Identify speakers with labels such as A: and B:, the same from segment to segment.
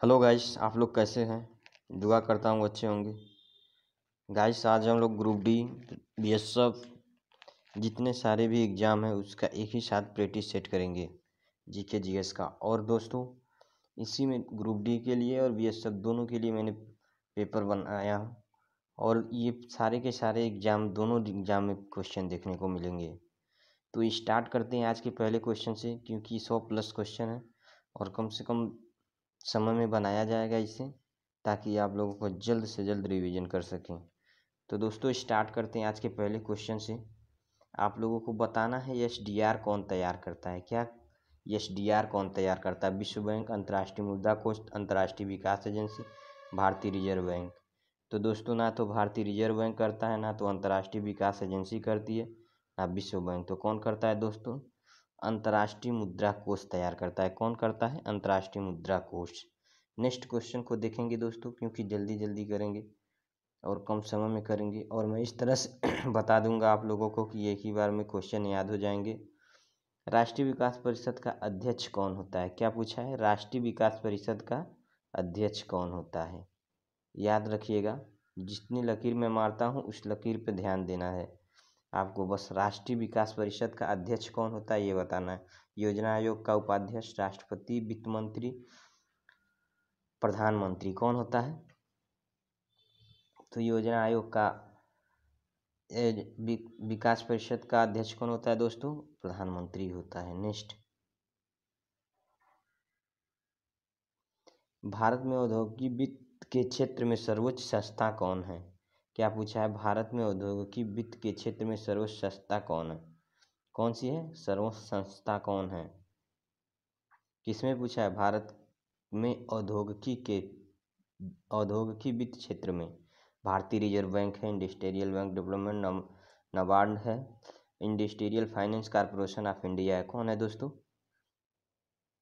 A: Hello guys, आप लोग कैसे हैं? दुआ करता हूँ अच्छे होंगे। गाइस, आज हम लोग ग्रुप डी, बीएसएफ जितने सारे भी एग्ज़ाम हैं उसका एक ही साथ प्रैक्टिस सेट करेंगे, जीके जीएस का। और दोस्तों, इसी में ग्रुप डी के लिए और बीएसएफ दोनों के लिए मैंने पेपर बनाया हूँ। और ये सारे के सारे एग्ज़ाम, दोनों एग्ज़ाम में क्वेश्चन देखने को मिलेंगे। तो स्टार्ट करते हैं आज के पहले क्वेश्चन से, क्योंकि 100+ क्वेश्चन है और कम से कम समय में बनाया जाएगा इसे, ताकि आप लोगों को जल्द से जल्द रिवीजन कर सकें। तो दोस्तों, स्टार्ट करते हैं आज के पहले क्वेश्चन से। आप लोगों को बताना है एसडीआर कौन तैयार करता है। क्या एसडीआर कौन तैयार करता है? विश्व बैंक, अंतर्राष्ट्रीय मुद्रा कोष, अंतर्राष्ट्रीय विकास एजेंसी, भारतीय रिजर्व बैंक। तो दोस्तों, ना तो भारतीय रिजर्व बैंक करता है, ना तो अंतर्राष्ट्रीय विकास एजेंसी करती है, ना विश्व बैंक। तो कौन करता है दोस्तों? अंतर्राष्ट्रीय मुद्रा कोष तैयार करता है। कौन करता है? अंतर्राष्ट्रीय मुद्रा कोष। नेक्स्ट क्वेश्चन को देखेंगे दोस्तों, क्योंकि जल्दी जल्दी करेंगे और कम समय में करेंगे, और मैं इस तरह से बता दूंगा आप लोगों को कि एक ही बार में क्वेश्चन याद हो जाएंगे। राष्ट्रीय विकास परिषद का अध्यक्ष कौन होता है? क्या पूछा है? राष्ट्रीय विकास परिषद का अध्यक्ष कौन होता है? याद रखिएगा, जितनी लकीर मैं मारता हूँ उस लकीर पे ध्यान देना है आपको। बस राष्ट्रीय विकास परिषद का अध्यक्ष कौन होता है ये बताना है। योजना आयोग का उपाध्यक्ष राष्ट्रपति, वित्त मंत्री, प्रधानमंत्री कौन होता है? तो योजना आयोग का विकास परिषद का अध्यक्ष कौन होता है दोस्तों? प्रधानमंत्री होता है। नेक्स्ट, भारत में औद्योगिक वित्त के क्षेत्र में सर्वोच्च संस्था कौन है? क्या पूछा है? भारत में औद्योगिक वित्त के क्षेत्र में सर्वोच्च संस्था कौन है? कौन सी है सर्वोच्च संस्था? कौन है? किसमें पूछा है? भारत में औद्योगिकी वित्त क्षेत्र में भारतीय रिजर्व बैंक है, इंडस्ट्रियल बैंक डेवलपमेंट, नबार्ड है, industrial finance corporation of India है। कौन है दोस्तों?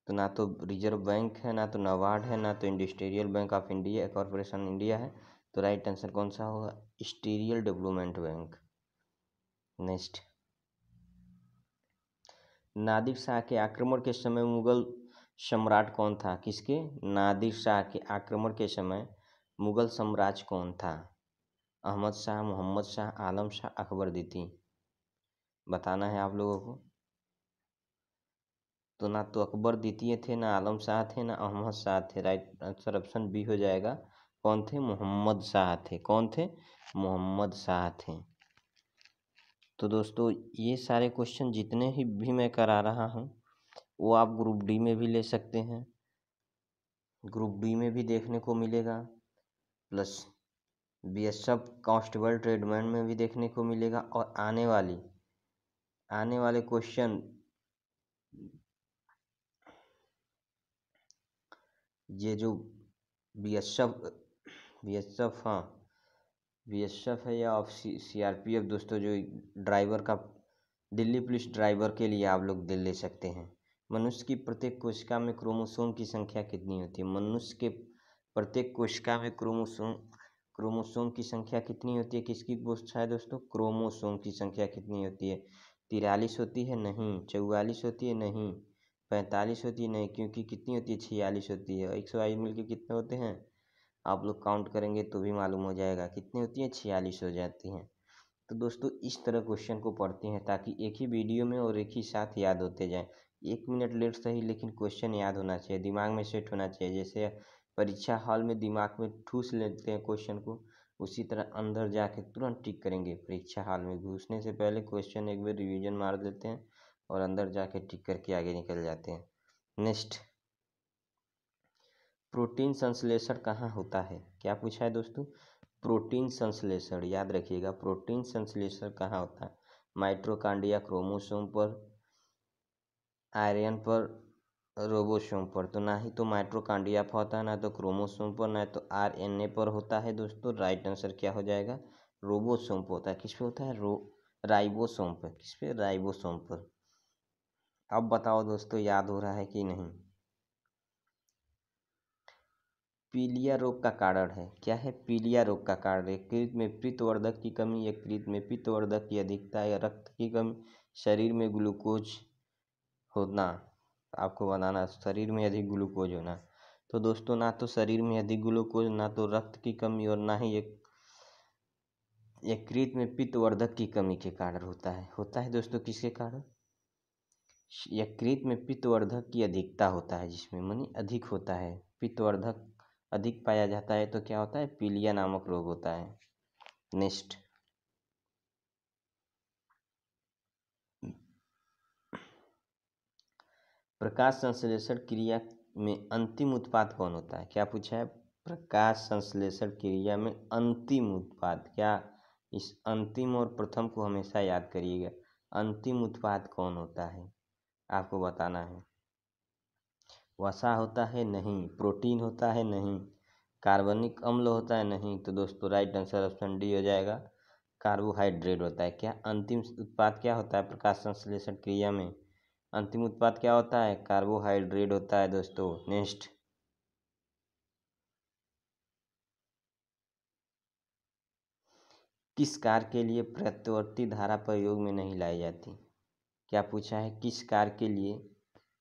A: तो ना तो रिजर्व बैंक है, ना तो नबार्ड है, ना तो industrial bank of India corporation India है। तो राइट आंसर कौन सा होगा? Industrial development bank. Next, Nadir Shah के आक्रमण के समय मुगल सम्राट कौन था? किसके? नादिर शाह के आक्रमण के समय मुगल साम्राज्य कौन था? अहमद शाह, मोहम्मद शाह, आलम शाह, अकबर द्वितीय। बताना है आप लोगों को। तो ना तो अकबर द्वितीय थे, ना आलम शाह थे, ना अहमद शाह थे। राइट आंसर ऑप्शन बी हो जाएगा। कौन थे? मोहम्मद शाह थे। कौन थे? मोहम्मद शाह थे। तो दोस्तों, ये सारे क्वेश्चन जितने ही भी मैं करा रहा हूँ वो आप ग्रुप डी में भी ले सकते हैं, ग्रुप डी में भी देखने को मिलेगा, प्लस बीएसएफ कांस्टेबल ट्रेडमैन में भी देखने को मिलेगा। और आने वाले क्वेश्चन ये जो बीएसएफ हाँ बीएसएफ है या सीआरपीएफ दोस्तों, जो ड्राइवर का, दिल्ली पुलिस ड्राइवर के लिए आप लोग ले सकते हैं। मनुष्य की प्रत्येक कोशिका में क्रोमोसोम की संख्या कितनी होती है? मनुष्य के प्रत्येक कोशिका में क्रोमोसोम की संख्या कितनी होती है? किसकी पूछा है दोस्तों? क्रोमोसोम की संख्या कितनी होती है? 43 होती है? नहीं। 44 होती है? नहीं। 45 होती है? नहीं, क्योंकि कितनी होती है? 46 होती है। 122 मिलकर कितने होते हैं? आप लोग काउंट करेंगे तो भी मालूम हो जाएगा कितनी होती है। 46 हो जाती हैं। तो दोस्तों, इस तरह क्वेश्चन को पढ़ते हैं ताकि एक ही वीडियो में और एक ही साथ याद होते जाएं। 1 मिनट लेट सही, लेकिन क्वेश्चन याद होना चाहिए, दिमाग में सेट होना चाहिए। जैसे परीक्षा हॉल में दिमाग में ठूस लेते हैं क्वेश्चन को, उसी तरह अंदर जाके तुरंत टिक करेंगे। परीक्षा हॉल में घुसने से पहले क्वेश्चन एक बार रिविजन मार देते हैं और अंदर जाके टिक करके आगे निकल जाते हैं। नेक्स्ट, प्रोटीन संश्लेषण कहाँ होता है? क्या पूछा है दोस्तों? प्रोटीन संश्लेषण याद रखिएगा। प्रोटीन संश्लेषण कहाँ होता है? माइटोकॉन्ड्रिया, क्रोमोसोम पर, आयरन पर, रोबोसोम पर। तो ना ही तो माइटोकॉन्ड्रिया पर होता है, ना तो क्रोमोसोम पर, ना तो आरएनए पर होता है दोस्तों। राइट आंसर क्या हो जाएगा? रोबोसोम पर होता है। किस पे होता है? राइबोसोम पर। किस पे? राइबोसोम पर। अब बताओ दोस्तों, याद हो रहा है कि नहीं? पीलिया रोग का कारण है। क्या है? पीलिया रोग का कारण यकृत में पित्तवर्धक की कमी, यकृत में पित्तवर्धक की अधिकता, या रक्त की कमी, शरीर में ग्लूकोज होना। आपको बनाना शरीर में अधिक ग्लूकोज होना। तो दोस्तों ना तो शरीर में अधिक ग्लूकोज, ना तो रक्त की कमी और ना ही एक यकृत में पित्तवर्धक की कमी के कारण होता है दोस्तों किसके कारण? यकृत में पित्तवर्धक की अधिकता होता है, जिसमें मनी अधिक होता है, पित्तवर्धक अधिक पाया जाता है तो क्या होता है? पीलिया नामक रोग होता है। नेक्स्ट, प्रकाश संश्लेषण क्रिया में अंतिम उत्पाद कौन होता है? क्या पूछा है? प्रकाश संश्लेषण क्रिया में अंतिम उत्पाद, क्या इस अंतिम और प्रथम को हमेशा याद करिएगा। अंतिम उत्पाद कौन होता है आपको बताना है। वसा होता है? नहीं। प्रोटीन होता है? नहीं। कार्बनिक अम्ल होता है? नहीं। तो दोस्तों राइट आंसर ऑप्शन डी हो जाएगा, कार्बोहाइड्रेट होता है। क्या अंतिम उत्पाद क्या होता है प्रकाश संश्लेषण क्रिया में? अंतिम उत्पाद क्या होता है? कार्बोहाइड्रेट होता है दोस्तों। नेक्स्ट, किस कार्य के लिए प्रत्यावर्ती धारा प्रयोग में नहीं लाई जाती? क्या पूछा है? किस कार्य के लिए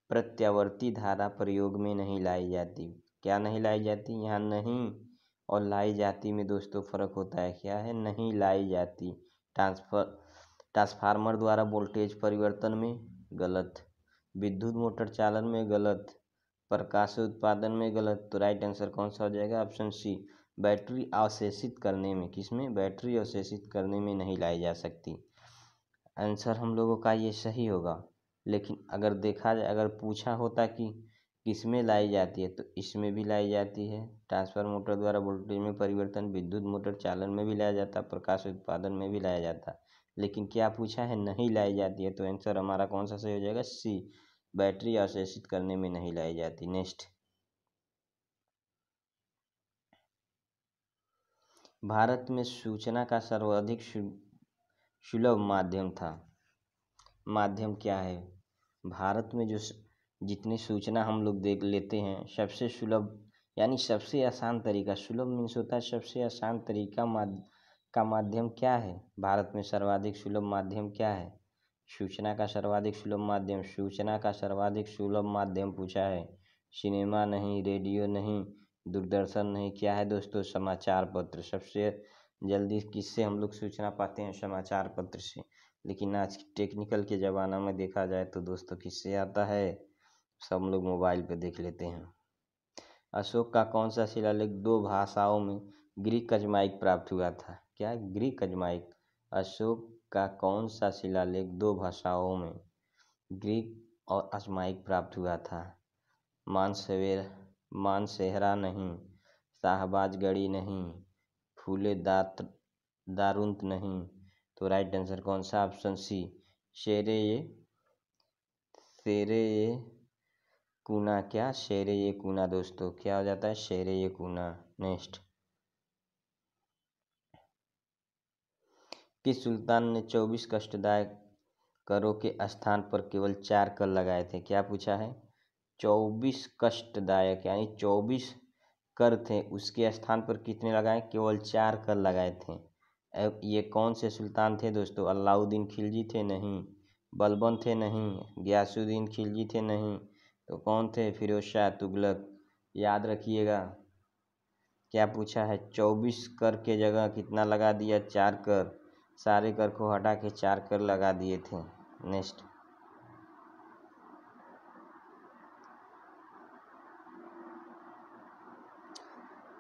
A: प्रत्यावर्ती धारा प्रयोग में नहीं लाई जाती? क्या नहीं लाई जाती? यहाँ नहीं और लाई जाती में दोस्तों फर्क होता है। क्या है? नहीं लाई जाती। ट्रांसफार्मर द्वारा वोल्टेज परिवर्तन में गलत, विद्युत मोटर चालन में गलत, प्रकाश उत्पादन में गलत। तो राइट आंसर कौन सा हो जाएगा? ऑप्शन सी, बैटरी अवशेषित करने में। किसमें? बैटरी अवशेषित करने में नहीं लाई जा सकती। आंसर हम लोगों का ये सही होगा। लेकिन अगर देखा जाए, अगर पूछा होता कि किसमें लाई जाती है, तो इसमें भी लाई जाती है। ट्रांसफर मोटर द्वारा वोल्टेज में परिवर्तन, विद्युत मोटर चालन में भी लाया जाता, प्रकाश उत्पादन में भी लाया जाता। लेकिन क्या पूछा है? नहीं लाई जाती है। तो आंसर हमारा कौन सा सही हो जाएगा? सी, बैटरी अवशेषित करने में नहीं लाई जाती। नेक्स्ट, भारत में सूचना का सर्वाधिक सुलभ माध्यम क्या है? भारत में जो जितनी सूचना हम लोग देख लेते हैं, सबसे सुलभ यानी सबसे आसान तरीका, सुलभ मीन्स होता है सबसे आसान तरीका का माध्यम क्या है? भारत में सर्वाधिक सुलभ माध्यम क्या है? सूचना का सर्वाधिक सुलभ माध्यम, सूचना का सर्वाधिक सुलभ माध्यम पूछा है। सिनेमा नहीं, रेडियो नहीं, दूरदर्शन नहीं, क्या है दोस्तों? समाचार पत्र। सबसे जल्दी किससे हम लोग सूचना पाते हैं? समाचार पत्र से। लेकिन आज टेक्निकल के ज़माना में देखा जाए तो दोस्तों किससे आता है? सब लोग मोबाइल पे देख लेते हैं। अशोक का कौन सा शिलालेख 2 भाषाओं में ग्रीक अजमाइक प्राप्त हुआ था? क्या? ग्रीक अजमाइक। अशोक का कौन सा शिलालेख 2 भाषाओं में ग्रीक और अजमाइक प्राप्त हुआ था? मानसेहरा नहीं, शाहबाजगढ़ी नहीं, फूले दारुंत नहीं। तो राइट आंसर कौन सा? ऑप्शन सी, शेरे ये कूना। क्या? शेरे ये कूना दोस्तों। क्या हो जाता है? शेरे ये कूना। नेक्स्ट, किस सुल्तान ने 24 कष्टदायक करों के स्थान पर केवल 4 कर लगाए थे? क्या पूछा है? 24 कष्टदायक यानी 24 कर थे, उसके स्थान पर कितने लगाए? केवल 4 कर लगाए थे। अब ये कौन से सुल्तान थे दोस्तों? अलाउद्दीन खिलजी थे? नहीं। बलबन थे? नहीं। गयासुद्दीन खिलजी थे? नहीं। तो कौन थे? फिरोज शाह तुगलक। याद रखिएगा। क्या पूछा है? 24 कर के जगह कितना लगा दिया? 4 कर। सारे कर को हटा के 4 कर लगा दिए थे। नेक्स्ट,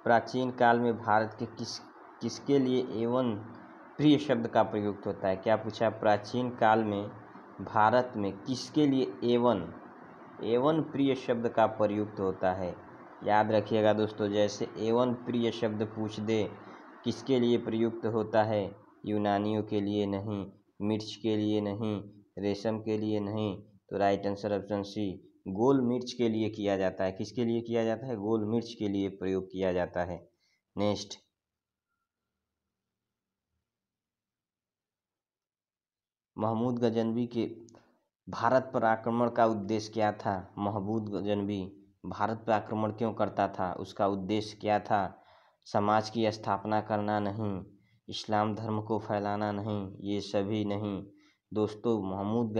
A: प्राचीन काल में भारत के किसके लिए एवन प्रिय शब्द का प्रयुक्त होता है? क्या पूछा? प्राचीन काल में भारत में किसके लिए एवन प्रिय शब्द का प्रयुक्त होता है? याद रखिएगा दोस्तों, जैसे एवन प्रिय शब्द पूछ दे, किसके लिए प्रयुक्त होता है? यूनानियों के लिए नहीं, मिर्च के लिए नहीं, रेशम के लिए नहीं। तो राइट आंसर ऑप्शन सी, गोल मिर्च के लिए किया जाता है। किसके लिए किया जाता है? गोल मिर्च के लिए प्रयोग किया जाता है। नेक्स्ट, महमूद गजनवी के भारत पर आक्रमण का उद्देश्य क्या था? महमूद गजनवी भारत पर आक्रमण क्यों करता था? उसका उद्देश्य क्या था? समाज की स्थापना करना नहीं, इस्लाम धर्म को फैलाना नहीं, ये सभी नहीं दोस्तों। महमूद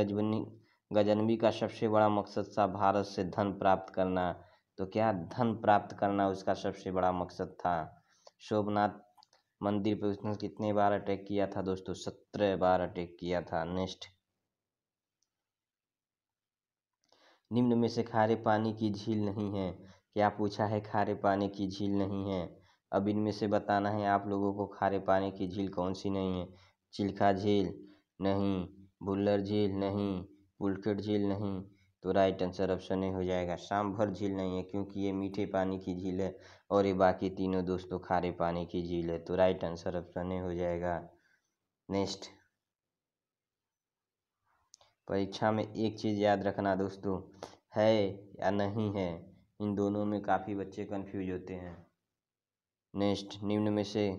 A: गजनवी का सबसे बड़ा मकसद था भारत से धन प्राप्त करना। तो क्या धन प्राप्त करना उसका सबसे बड़ा मकसद था। सोमनाथ मंदिर पर उसने कितने बार अटैक किया था दोस्तों, 17 बार अटैक किया था। नेक्स्ट, निम्न में से खारे पानी की झील नहीं है। क्या पूछा है, खारे पानी की झील नहीं है। अब इनमें से बताना है आप लोगों को खारे पानी की झील कौन सी नहीं है। चिल्का झील नहीं, भुल्लर झील नहीं, पुलकेट झील नहीं। तो राइट आंसर ऑप्शन ए हो जाएगा। सांभर झील नहीं है क्योंकि ये मीठे पानी की झील है और ये बाकी तीनों दोस्तों खारे पानी की झील है। तो राइट आंसर ऑप्शन ए हो जाएगा। नेक्स्ट, परीक्षा में एक चीज़ याद रखना दोस्तों, है या नहीं है, इन दोनों में काफ़ी बच्चे कंफ्यूज होते हैं। नेक्स्ट, निम्न में से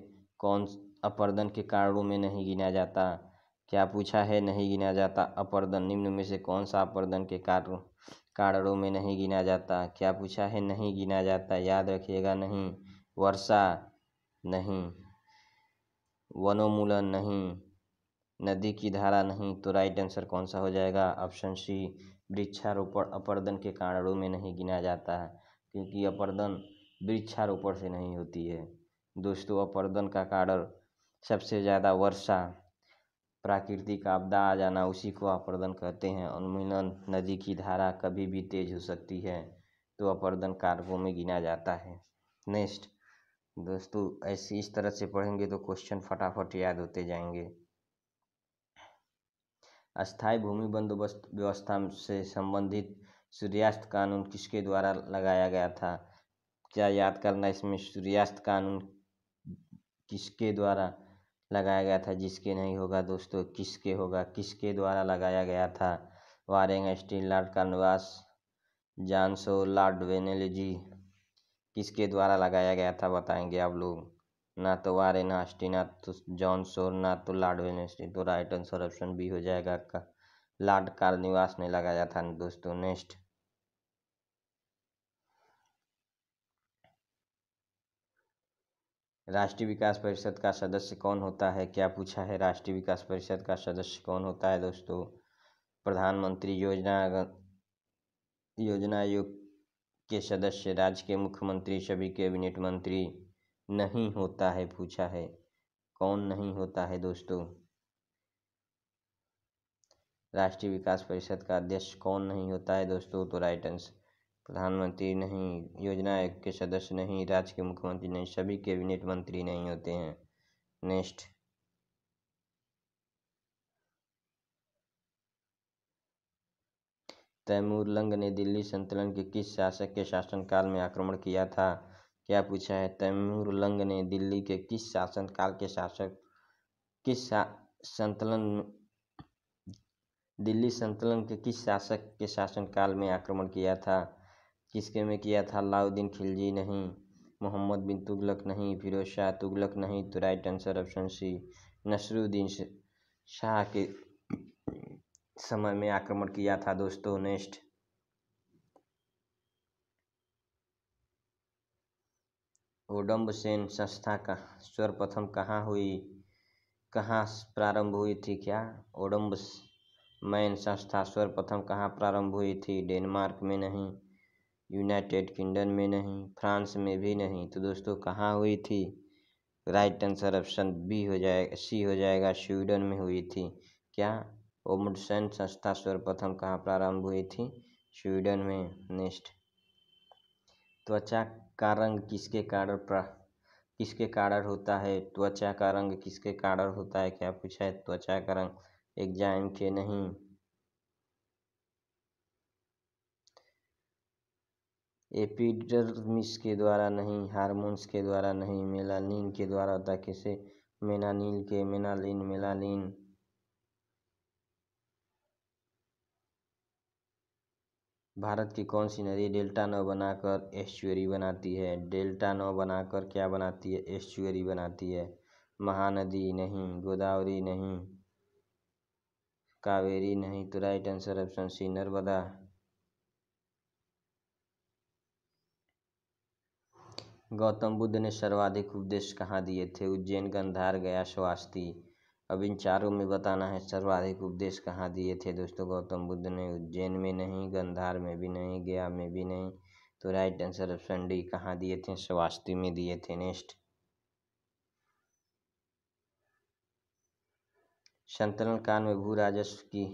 A: कौन अपर्दन के कारणों में नहीं गिना जाता। क्या पूछा है, नहीं गिना जाता अपर्दन। निम्न में से कौन सा अपर्दन के कारणों में नहीं गिना जाता। क्या पूछा है, नहीं गिना जाता, याद रखिएगा। नहीं, वर्षा नहीं, वनोन्मूलन नहीं, नदी की धारा नहीं। तो राइट आंसर कौन सा हो जाएगा, ऑप्शन सी, वृक्षारोपण अपर्दन के कारणों में नहीं गिना जाता है क्योंकि अपर्दन वृक्षारोपण से नहीं होती है। दोस्तों, अपर्दन का कारण सबसे ज़्यादा वर्षा, प्राकृतिक आपदा आ जाना, उसी को अपर्दन कहते हैं। उन्मूलन, नदी की धारा कभी भी तेज हो सकती है तो अपर्दन कारकों में गिना जाता है। नेक्स्ट दोस्तों, ऐसे इस तरह से पढ़ेंगे तो क्वेश्चन फटाफट याद होते जाएंगे। अस्थायी भूमि बंदोबस्त व्यवस्था से संबंधित सूर्यास्त कानून किसके द्वारा लगाया गया था। क्या याद करना, इसमें सूर्यास्त कानून किसके द्वारा लगाया गया था। जिसके नहीं होगा दोस्तों, किसके होगा, किसके द्वारा लगाया गया था। Warren Hastings, Lord Cornwallis, John Shaw, Lord Wellesley, किसके द्वारा लगाया गया था बताएंगे आप लोग। ना तो वारेन हेस्टिंग्स, ना तो जॉन शॉ, ना तो लॉर्ड वेलेस्ली। तो राइट आंसर ऑप्शन बी हो जाएगा का लॉर्ड कॉर्नवालिस ने लगाया था दोस्तों। नेक्स्ट, राष्ट्रीय विकास परिषद का सदस्य कौन होता है। क्या पूछा है, राष्ट्रीय विकास परिषद का सदस्य कौन होता है दोस्तों। प्रधानमंत्री, योजना आयोग के सदस्य, राज्य के मुख्यमंत्री, सभी कैबिनेट मंत्री। नहीं होता है, पूछा है कौन नहीं होता है दोस्तों। राष्ट्रीय विकास परिषद का अध्यक्ष कौन नहीं होता है दोस्तों। तो राइट आंसर, प्रधानमंत्री नहीं, योजना आयोग के सदस्य नहीं, राज्य के मुख्यमंत्री नहीं, सभी कैबिनेट मंत्री नहीं होते हैं। नेक्स्ट, तैमूरलंग ने दिल्ली सल्तनत के किस शासक के शासनकाल में आक्रमण किया था। क्या पूछा है, तैमूरलंग ने दिल्ली के किस शासनकाल के शासक किस सल्तनत दिल्ली सल्तनत के किस शासक के शासनकाल में आक्रमण किया था। किसके में किया था, अलाउद्दीन खिलजी नहीं, मोहम्मद बिन तुगलक नहीं, फिरोज शाह तुगलक नहीं। तो right answer option C, Nasiruddin Shah के समय में आक्रमण किया था दोस्तों। नेक्स्ट, ओडम्ब सेन संस्था का सर्वप्रथम कहाँ प्रारंभ हुई थी। क्या ओडम्ब मैन संस्था सर्वप्रथम कहाँ प्रारंभ हुई थी। डेनमार्क में नहीं, यूनाइटेड किंगडम में नहीं, फ्रांस में भी नहीं। तो दोस्तों कहाँ हुई थी, राइट आंसर ऑप्शन बी हो जाएगा, सी हो जाएगा, स्वीडन में हुई थी। क्या ओमडसेन संस्था सर्वप्रथम कहाँ प्रारंभ हुई थी, स्वीडन में। नेक्स्ट, त्वचा का रंग किसके कारण होता है। त्वचा का रंग किसके कारण होता है। क्या पूछा है, त्वचा का रंग एंजाइम के नहीं, एपिडर्मिस के द्वारा नहीं, हार्मोन्स के द्वारा नहीं, मेलानिन के द्वारा होता है। किसे, मेलानिन। भारत की कौन सी नदी डेल्टा नौ बनाकर एस्चुअरी बनाती है। डेल्टा नौ बनाकर क्या बनाती है, एस्चुअरी बनाती है। महानदी नहीं, गोदावरी नहीं, कावेरी नहीं। तो right answer option C, Narmada. Gautam Buddha ने सर्वाधिक उपदेश कहाँ दिए थे। उज्जैन, गांधार, गया, श्वास्ति। अब इन चारों में बताना है सर्वाधिक उपदेश कहाँ दिए थे दोस्तों गौतम बुद्ध ने। उज्जैन में नहीं, गांधार में भी नहीं, गया में भी नहीं, तो राइट आंसर ऑप्शन डी। कहाँ दिए थे? श्रावस्ती में दिए थे। नेक्स्ट, संतुलन काल में भू राजस्व की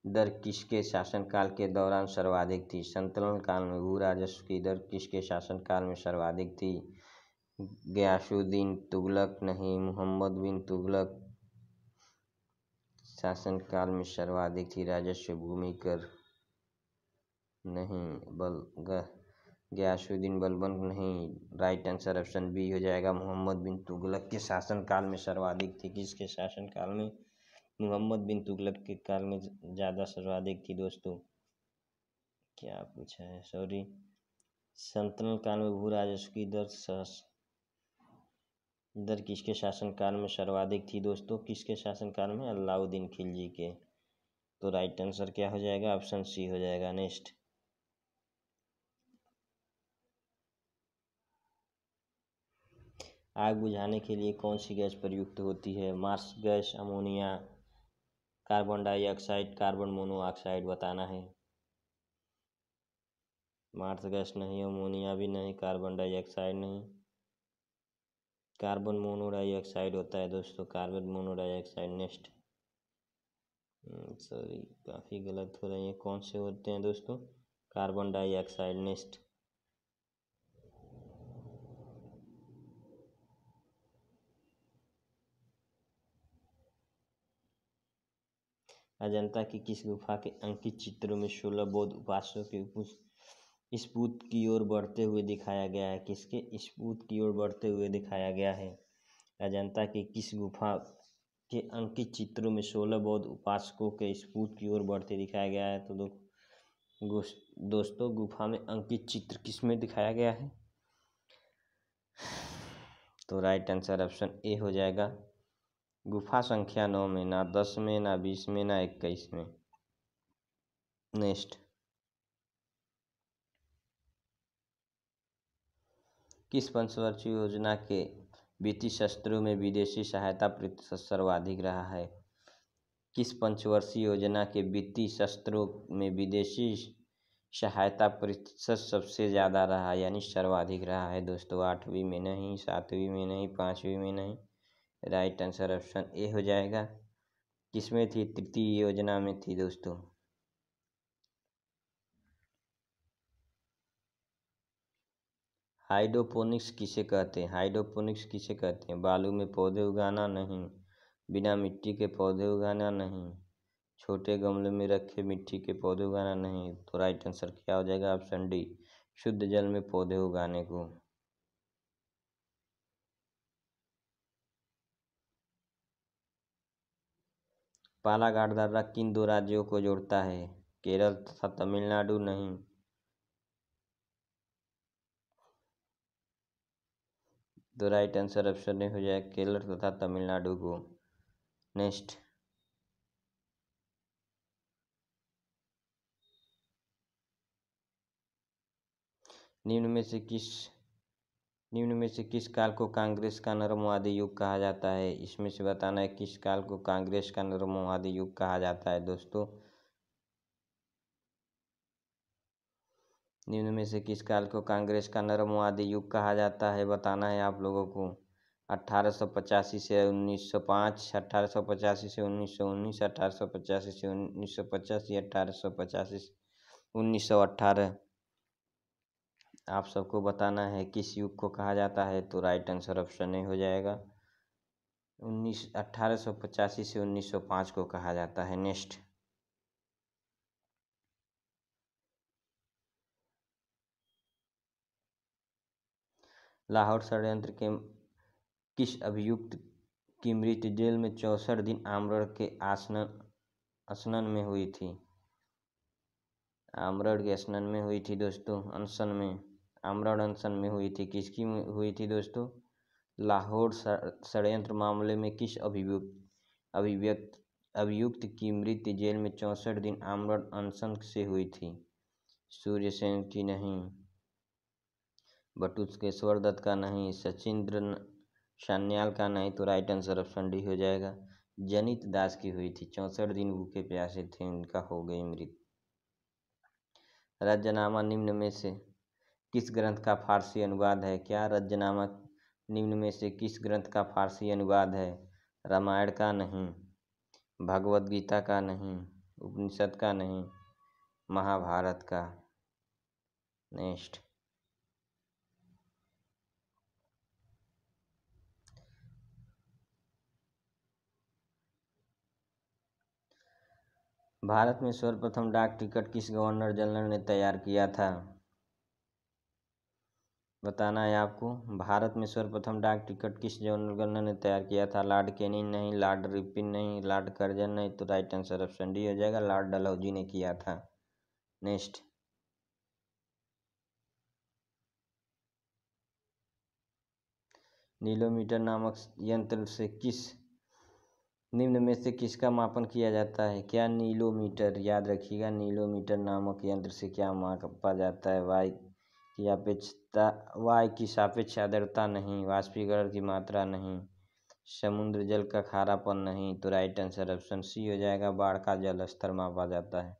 A: दर किसके शासनकाल के दौरान सर्वाधिक थी? संतुलन काल में भू राजस्व की दर किसके शासनकाल में सर्वाधिक थी? गयासुद्दीन तुगलक? नहीं। मोहम्मद बिन तुगलक शासनकाल में सर्वाधिक थी राजस्व भूमि कर? नहीं। गयासुद्दीन बलबन? नहीं। राइट आंसर ऑप्शन बी हो जाएगा। मोहम्मद बिन तुगलक के शासनकाल में सर्वाधिक थी। किसके शासनकाल में? मोहम्मद बिन तुगलक के काल में ज़्यादा सर्वाधिक थी दोस्तों। क्या पूछा है? सॉरी, संतुलन काल में भू राजस्व की दर किसके शासनकाल में सर्वाधिक थी दोस्तों? किसके शासनकाल में? अलाउद्दीन खिलजी के। तो राइट आंसर क्या हो जाएगा? ऑप्शन सी हो जाएगा। नेक्स्ट, आग बुझाने के लिए कौन सी गैस प्रयुक्त होती है? Marsh gas, ammonia, carbon dioxide, carbon monoxide बताना है। मार्स गैस नहीं, अमोनिया भी नहीं, कार्बन डाइऑक्साइड नहीं, कार्बन मोनोडाइऑक्साइड होता है दोस्तों, कार्बन मोनोडाइऑक्साइड। नेक्स्ट, सॉरी काफ़ी गलत हो रही है। कौन से होते हैं दोस्तों? Carbon dioxide. नेक्स्ट, अजंता की किस गुफा के अंकित चित्रों में 16 बौद्ध उपासकों के स्पूत की ओर बढ़ते हुए दिखाया गया है? किसके स्पूत की ओर बढ़ते हुए दिखाया गया है? अजंता की किस गुफा के अंकित चित्रों में 16 बौद्ध उपासकों के स्पूत की ओर बढ़ते दिखाया गया है? तो दोस्तों गुफा में अंकित चित्र किस में दिखाया गया है? तो राइट आंसर ऑप्शन ए हो जाएगा। गुफा संख्या 9 में, ना 10 में, ना 20 में, ना 21 में। नेक्स्ट, किस पंचवर्षीय योजना के वित्तीय सत्रों में विदेशी सहायता प्रतिशत सर्वाधिक रहा है? किस पंचवर्षीय योजना के वित्तीय सत्रों में विदेशी सहायता प्रतिशत सबसे ज़्यादा रहा, यानी सर्वाधिक रहा है दोस्तों? 8वीं में नहीं, 7वीं में नहीं, 5वीं में नहीं। राइट आंसर ऑप्शन ए हो जाएगा। किसमें थी? तृतीय योजना में थी दोस्तों। हाइड्रोपोनिक्स किसे कहते हैं? हाइड्रोपोनिक्स किसे कहते हैं? बालू में पौधे उगाना? नहीं। बिना मिट्टी के पौधे उगाना? नहीं। छोटे गमले में रखे मिट्टी के पौधे उगाना? नहीं। तो राइट आंसर क्या हो जाएगा? ऑप्शन डी, शुद्ध जल में पौधे उगाने को। पालागाड़ दर्रा किन दो राज्यों को जोड़ता है? केरल तथा तमिलनाडु? नहीं। तो राइट आंसर ऑप्शन ए हो जाएगा, केरल तथा तमिलनाडु को। नेक्स्ट, निम्न में से किस काल को कांग्रेस का नरमवादी युग कहा जाता है? इसमें से बताना है किस काल को कांग्रेस का नरमवादी युग कहा जाता है दोस्तों। निम्न में से किस काल को कांग्रेस का नरमवादी युग कहा जाता है? बताना है आप लोगों को। 1885 से 1905, 1885 से 1919, 1885 से 1985, 1885 से 1918। आप सबको बताना है किस युग को कहा जाता है। तो राइट आंसर ऑप्शन ए हो जाएगा। 1885 से 1905 को कहा जाता है। नेक्स्ट, लाहौर षड्यंत्र के किस अभियुक्त की मृत्यु जेल में 64 दिन आमरण के आसनन में हुई थी? आमरण के स्नान में हुई थी दोस्तों, अनशन में, आमरण अनशन में हुई थी। किसकी हुई थी दोस्तों? लाहौर षड्यंत्र मामले में किस अभियुक्त की मृत्यु जेल में 64 दिन आमरण अनशन से हुई थी? सूर्यसेन की? नहीं। बटुकेश्वर दत्त का? नहीं। सचिंद्र सान्याल का? नहीं। तो राइट आंसर ऑप्शन डी हो जाएगा। जनित दास की हुई थी। 64 दिन भूखे प्यासे थे, उनका हो गई मृत्यु। राज्यनामा निम्न में से किस ग्रंथ का फारसी अनुवाद है? क्या रज्जनामा निम्न में से किस ग्रंथ का फारसी अनुवाद है? रामायण का नहीं, भगवद गीता का नहीं, उपनिषद का नहीं, महाभारत का। नेक्स्ट। भारत में सर्वप्रथम डाक टिकट किस गवर्नर जनरल ने तैयार किया था? बताना है आपको। भारत में सर्वप्रथम डाक टिकट किस गवर्नर ने तैयार किया था? लॉर्ड कैनिंग नहीं, लॉर्ड रिपन नहीं, लॉर्ड कर्जन नहीं। तो राइट आंसर ऑप्शन डी हो जाएगा, लॉर्ड डलहौजी ने किया था। नेक्स्ट। नीलोमीटर नामक यंत्र से निम्न में से किसका मापन किया जाता है? क्या नीलोमीटर, याद रखिएगा, नीलोमीटर नामक यंत्र से क्या मापा जाता है? वायु की सापेक्ष आर्द्रता नहीं, वाष्पीकरण की मात्रा नहीं, समुद्र जल का खारापन नहीं। तो राइट आंसर ऑप्शन सी हो जाएगा, बाढ़ का जल स्तर मापा जाता है।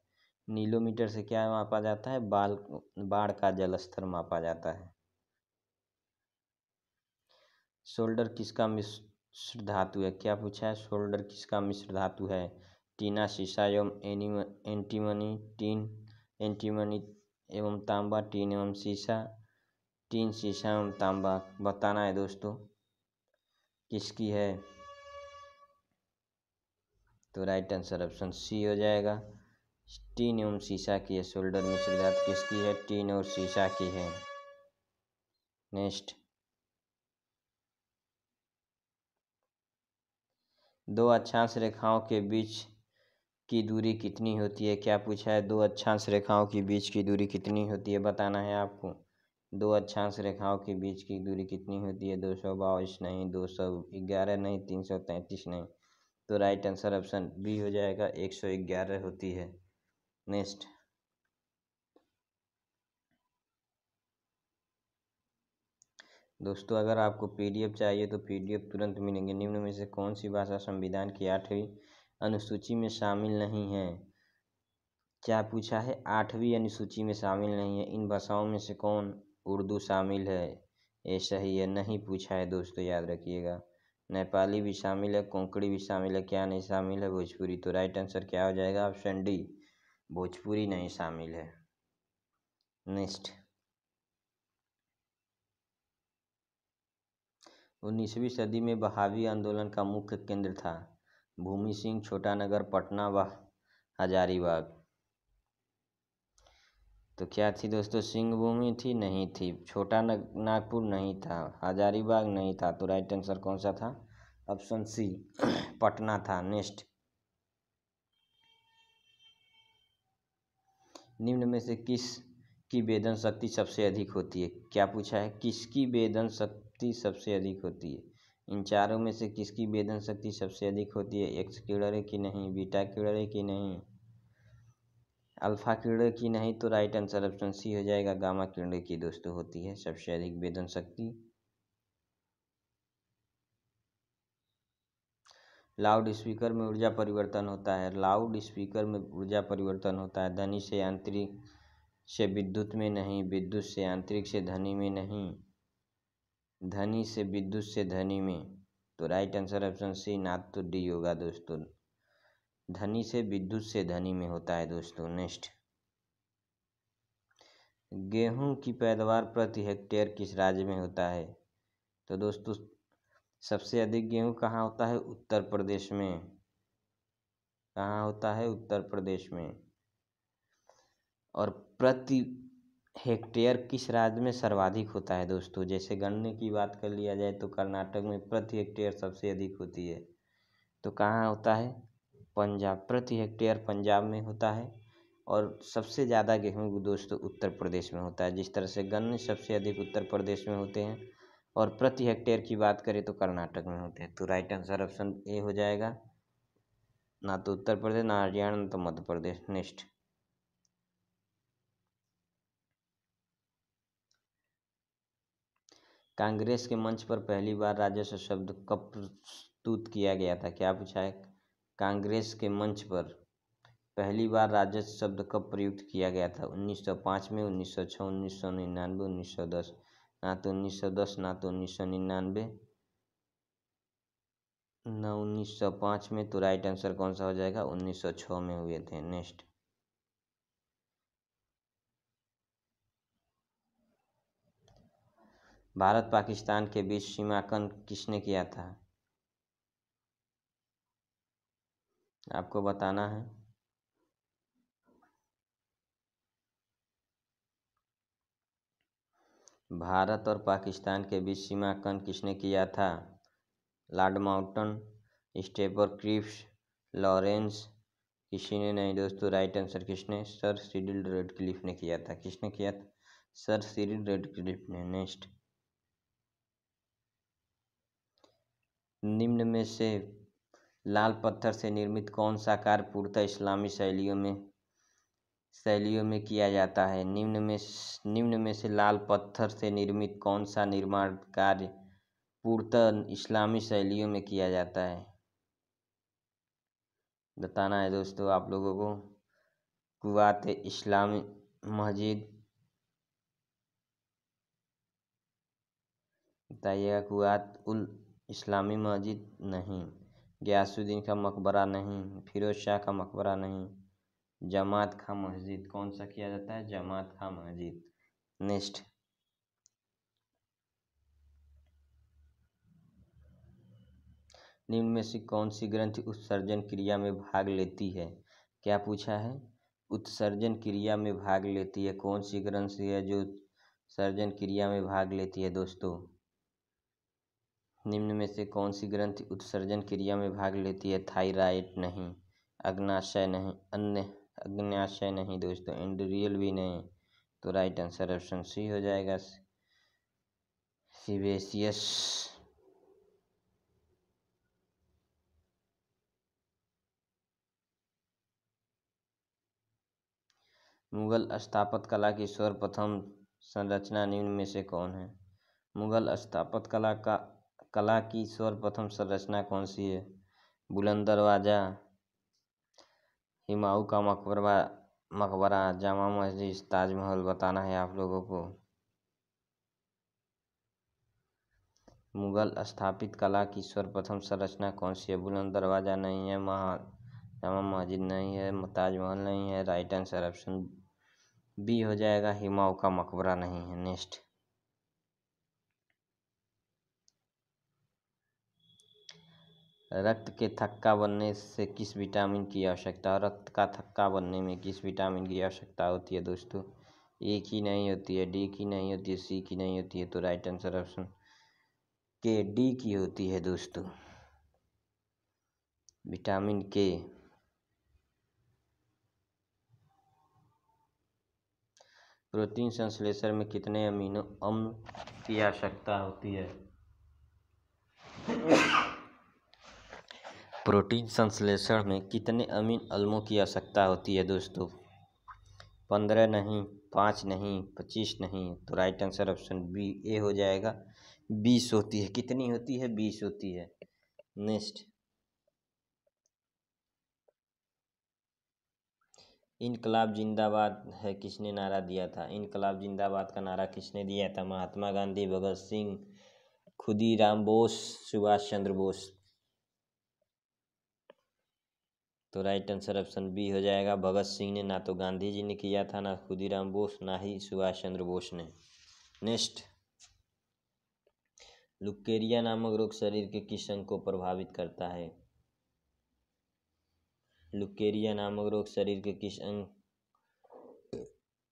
A: नीलोमीटर से क्या मापा जाता है? बाढ़ का जल स्तर मापा जाता है। सोल्डर किसका मिश्र धातु है? क्या पूछा है? सोल्डर किसका मिश्र धातु है? टीना, शीशा एवं एंटीमनी, टीन, एंटीमनी एवं तांबा, टीन एवं शीशा, टीन, शीशा एवं तांबा। बताना है दोस्तों किसकी है? तो राइट आंसर ऑप्शन सी हो जाएगा, टीन एवं शीशा की है। सोल्डर मिश्र धातु किसकी है? टीन और शीशा की है। नेक्स्ट। दो अक्षांश रेखाओं के बीच की दूरी कितनी होती है? क्या पूछा है? दो अक्षांश रेखाओं के बीच की दूरी कितनी होती है? बताना है आपको। दो अक्षांश रेखाओं के बीच की दूरी कितनी होती है? 222 नहीं, 211 नहीं, 333 नहीं। तो राइट आंसर ऑप्शन बी हो जाएगा, 111 होती है। नेक्स्ट। दोस्तों अगर आपको पीडीएफ चाहिए तो पीडीएफ तुरंत मिलेंगे। निम्न में से कौन सी भाषा संविधान की 8वीं अनुसूची में शामिल नहीं है? क्या पूछा है? 8वीं अनुसूची में शामिल नहीं है। इन भाषाओं में से कौन? उर्दू शामिल है, ये सही है। नहीं पूछा है दोस्तों, याद रखिएगा। नेपाली भी शामिल है, कोंकणी भी शामिल है। क्या नहीं शामिल है? भोजपुरी। तो राइट आंसर क्या हो जाएगा? ऑप्शन डी, भोजपुरी नहीं शामिल है। नेक्स्ट। 19वीं सदी में बहावी आंदोलन का मुख्य केंद्र था? भूमि सिंह, छोटानगर, पटना व हजारीबाग। तो क्या थी दोस्तों? सिंह भूमि थी? नहीं थी। छोटा नागपुर नहीं था, हजारीबाग नहीं था। तो राइट आंसर कौन सा था? ऑप्शन सी, पटना था। नेक्स्ट। निम्न में से किस की वेदन शक्ति सबसे अधिक होती है? क्या पूछा है? किसकी वेदन शक्ति सबसे अधिक होती है? इन चारों में से किसकी वेदन शक्ति सबसे अधिक होती है? एक्स किरण की नहीं, बीटा किरण की नहीं, अल्फा किरण की नहीं। तो राइट आंसर ऑप्शन सी हो जाएगा, गामा किरण की दोस्तों होती है सबसे अधिक वेदन शक्ति। लाउड स्पीकर में ऊर्जा परिवर्तन होता है? लाउड स्पीकर में ऊर्जा परिवर्तन होता है ध्वनि से आंतरिक से विद्युत में नहीं, विद्युत से आंतरिक से ध्वनि में नहीं, ध्वनि से विद्युत से ध्वनि में। तो राइट आंसर ऑप्शन सी, ना तो डी होगा दोस्तों, ध्वनि से विद्युत से ध्वनि में होता है दोस्तों। नेक्स्ट। गेहूं की पैदावार प्रति हेक्टेयर किस राज्य में होता है? तो दोस्तों सबसे अधिक गेहूं कहाँ होता है? उत्तर प्रदेश में। कहाँ होता है? उत्तर प्रदेश में। और प्रति हेक्टेयर किस राज्य में सर्वाधिक होता है दोस्तों? जैसे गन्ने की बात कर लिया जाए तो कर्नाटक में प्रति हेक्टेयर सबसे अधिक होती है। तो कहाँ होता है? पंजाब। प्रति हेक्टेयर पंजाब में होता है। और सबसे ज़्यादा गेहूँ दोस्तों उत्तर प्रदेश में होता है। जिस तरह से गन्ने सबसे अधिक उत्तर प्रदेश में होते हैं और प्रति हेक्टेयर की बात करें तो कर्नाटक में होते हैं। तो राइट आंसर ऑप्शन ए हो जाएगा, ना तो उत्तर प्रदेश, ना हरियाणा, ना तो मध्य प्रदेश। नेक्स्ट। कांग्रेस के मंच पर पहली बार राजस्व शब्द कब प्रस्तुत किया गया था? क्या पूछा है? कांग्रेस के मंच पर पहली बार राजस्व शब्द कब प्रयुक्त किया गया था? 1905 में, 1906, 1999, 1910। ना तो 1910 ना तो 1999 ना 1905 में। तो राइट आंसर कौन सा हो जाएगा? 1906 में हुए थे। नेक्स्ट, भारत पाकिस्तान के बीच सीमांकन किसने किया था? आपको बताना है। भारत और पाकिस्तान के बीच सीमांकन किसने किया था? Lord Mountbatten, Stafford Cripps, Lawrence, किसी ने नहीं दोस्तों। राइट आंसर किसने? सर सिरिल रेडक्लिफ ने किया था। किसने किया था? सर सिरिल रेडक्लिफ ने। नेक्स्ट, निम्न में से लाल पत्थर से निर्मित कौन सा कार्य पूर्णतः इस्लामी शैलियों में किया जाता है? निम्न में से लाल पत्थर से निर्मित कौन सा निर्माण कार्य पूर्णतः इस्लामी शैलियों में किया जाता है? बताना है दोस्तों आप लोगों को। कुव्वात इस्लामी मस्जिद, बताइएगा। कुव्वात उल इस्लामी मस्जिद नहीं, गयासुद्दीन का मकबरा नहीं, फिरोज शाह का मकबरा नहीं, जमात खां मस्जिद। कौन सा किया जाता है? जमात खां मस्जिद। नेक्स्ट, निम्न में से कौन सी ग्रंथि उत्सर्जन क्रिया में भाग लेती है? क्या पूछा है? उत्सर्जन क्रिया में भाग लेती है। कौन सी ग्रंथि है जो उत्सर्जन क्रिया में भाग लेती है दोस्तों? निम्न में से कौन सी ग्रंथि उत्सर्जन क्रिया में भाग लेती है? थायराइड नहीं, अग्नाशय नहीं, अग्न्याशय नहीं दोस्तों, एंड्रियल भी नहीं। तो राइट आंसर ऑप्शन सी हो जाएगा, सीबेसियस। मुगल स्थापत्य कला की सर्वप्रथम संरचना निम्न में से कौन है? मुगल स्थापत्य कला की सर्वप्रथम संरचना कौन सी है? बुलंद दरवाजा, हुमायूं का मकबरा, जामा मस्जिद, ताजमहल। बताना है आप लोगों को। मुगल स्थापित कला की सर्वप्रथम संरचना कौन सी है? बुलंद दरवाजा नहीं है, जामा मस्जिद नहीं है, ताजमहल नहीं है। राइट आंसर ऑप्शन बी हो जाएगा, हुमायूं का मकबरा नहीं है। नेक्स्ट, रक्त के थक्का बनने से किस विटामिन की आवश्यकता? रक्त का थक्का बनने में किस विटामिन की आवश्यकता होती है दोस्तों? ए की नहीं होती है, डी की नहीं होती है, सी की नहीं होती है। तो राइट आंसर ऑप्शन के, डी की होती है दोस्तों, विटामिन के। प्रोटीन संश्लेषण में कितने अमीनो अम्ल की आवश्यकता होती है? प्रोटीन संश्लेषण में कितने अमीन अम्लों की आवश्यकता होती है दोस्तों? 15 नहीं, 5 नहीं, 25 नहीं। तो राइट आंसर ऑप्शन बी ए हो जाएगा, 20 होती है। कितनी होती है? 20 होती है। नेक्स्ट, इनकलाब जिंदाबाद है किसने नारा दिया था? इनकलाब जिंदाबाद का नारा किसने दिया था? महात्मा गांधी, भगत सिंह, खुदीराम बोस, सुभाष चंद्र बोस। तो राइट आंसर ऑप्शन बी हो जाएगा, भगत सिंह ने। ना तो गांधी जी ने किया था, ना खुदीराम बोस, ना ही सुभाष चंद्र बोस ने। नेक्स्ट, लुकेरिया नामक रोग शरीर के किस अंग को प्रभावित करता है? लुकेरिया नामक रोग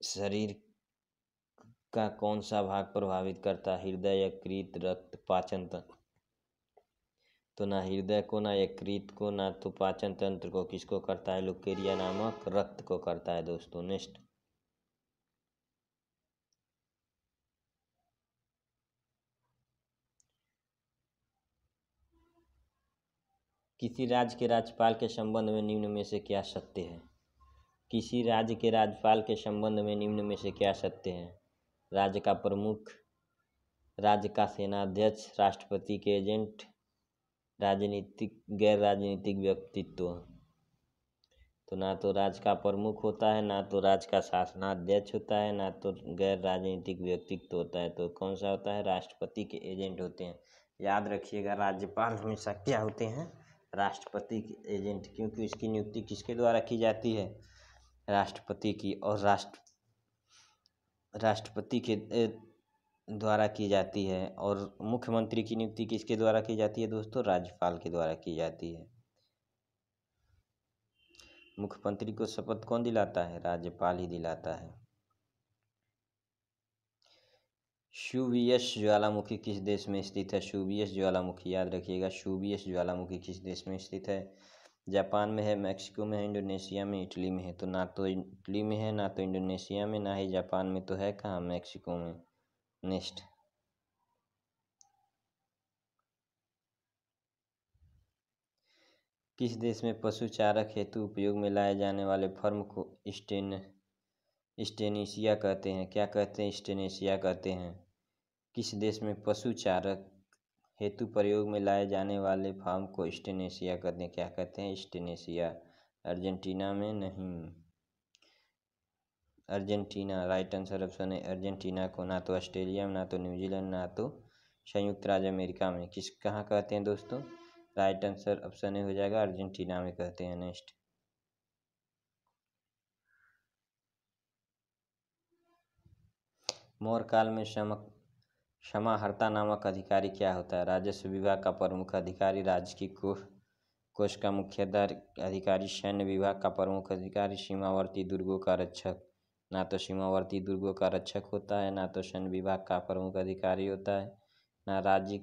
A: शरीर का कौन सा भाग प्रभावित करता है? हृदय, यकृत, रक्त, पाचन तंत्र। तो ना हृदय को, ना यकृत को, ना तो पाचन तंत्र को। किसको करता है? लुकेरिया नामक रक्त को करता है दोस्तों। नेक्स्ट, किसी राज्य के राज्यपाल के संबंध में निम्न में से क्या सत्य है? किसी राज्य के राज्यपाल के संबंध में निम्न में से क्या सत्य है? राज्य का प्रमुख, राज्य का सेनाध्यक्ष, राष्ट्रपति के एजेंट, राजनीतिक, गैर राजनीतिक व्यक्तित्व। तो ना तो राज्य का प्रमुख होता है, ना तो राज्य का शासनाध्यक्ष होता है, ना तो गैर राजनीतिक व्यक्तित्व होता है। तो कौन सा होता है? राष्ट्रपति के एजेंट होते हैं। याद रखिएगा, राज्यपाल हमेशा क्या होते हैं? राष्ट्रपति के एजेंट, क्योंकि इसकी नियुक्ति किसके द्वारा की जाती है? राष्ट्रपति की। और राष्ट्रपति के द्वारा की जाती है। और मुख्यमंत्री की नियुक्ति किसके द्वारा की जाती है दोस्तों? राज्यपाल के द्वारा की जाती है। मुख्यमंत्री को शपथ कौन दिलाता है? राज्यपाल ही दिलाता है। शूवियस ज्वालामुखी किस देश में स्थित है? शूवियस ज्वालामुखी, याद रखिएगा, शूवियस ज्वालामुखी किस देश में स्थित है? जापान में है, मैक्सिको में है, इंडोनेशिया में, इटली में है। तो ना तो इटली में है, ना तो इंडोनेशिया में, ना ही जापान में, तो है कहाँ? मैक्सिको में। नेक्स्ट, किस देश में पशु चारक हेतु उपयोग में लाए जाने वाले फर्म को स्टेनेशिया कहते हैं? क्या कहते हैं? स्टेनेशिया कहते हैं। किस देश में पशु चारक हेतु प्रयोग में लाए जाने वाले फार्म को स्टेनेशिया कहते हैं? क्या कहते हैं? स्टेनेशिया। अर्जेंटीना में नहीं, अर्जेंटीना राइट आंसर ऑप्शन है अर्जेंटीना को। ना तो ऑस्ट्रेलिया में, ना तो न्यूजीलैंड, ना तो संयुक्त राज्य अमेरिका में। कहाँ कहते हैं दोस्तों? राइट आंसर ऑप्शन ए हो जाएगा, अर्जेंटीना में कहते हैं। नेक्स्ट, मौर्य काल में समाहर्ता नामक अधिकारी क्या होता है? राजस्व विभाग का प्रमुख अधिकारी, राज्य की कोष का मुख्य अधिकारी, सैन्य विभाग का प्रमुख अधिकारी, सीमावर्ती दुर्गों का रक्षक। ना तो सीमावर्ती दुर्गों का रक्षक होता है, ना तो सैन्य विभाग का प्रमुख अधिकारी होता है, ना राज्य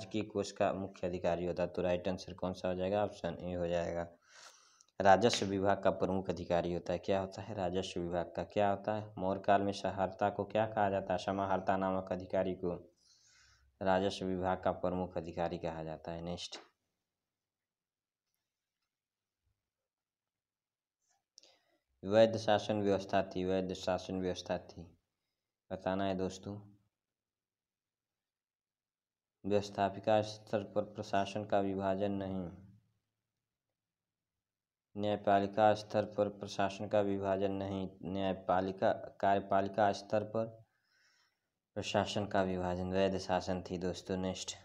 A: की कोष का मुख्य अधिकारी होता है। तो राइट आंसर कौन सा हो जाएगा? ऑप्शन ए हो जाएगा, राजस्व विभाग का प्रमुख अधिकारी होता है। क्या होता है? राजस्व विभाग का क्या होता है? मौर्य काल में समाहर्ता को क्या कहा जाता है? समाहर्ता नामक अधिकारी को राजस्व विभाग का प्रमुख अधिकारी कहा जाता है। नेक्स्ट, वैध शासन व्यवस्था थी, वैध शासन व्यवस्था थी, बताना है दोस्तों। व्यवस्थापिका स्तर पर प्रशासन का विभाजन नहीं, न्यायपालिका स्तर पर प्रशासन का विभाजन नहीं, कार्यपालिका स्तर पर प्रशासन का विभाजन, वैध शासन थी दोस्तों। नेक्स्ट,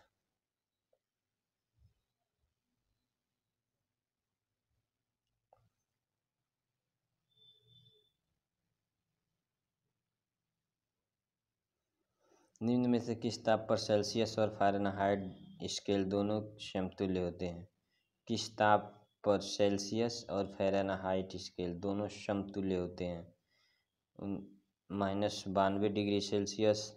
A: निम्न में से किस ताप पर सेल्सियस और फ़ारेनहाइट स्केल दोनों समतुल्य होते हैं? किस ताप पर सेल्सियस और फ़ारेनहाइट स्केल दोनों समतुल्य होते हैं? -92 डिग्री सेल्सियस,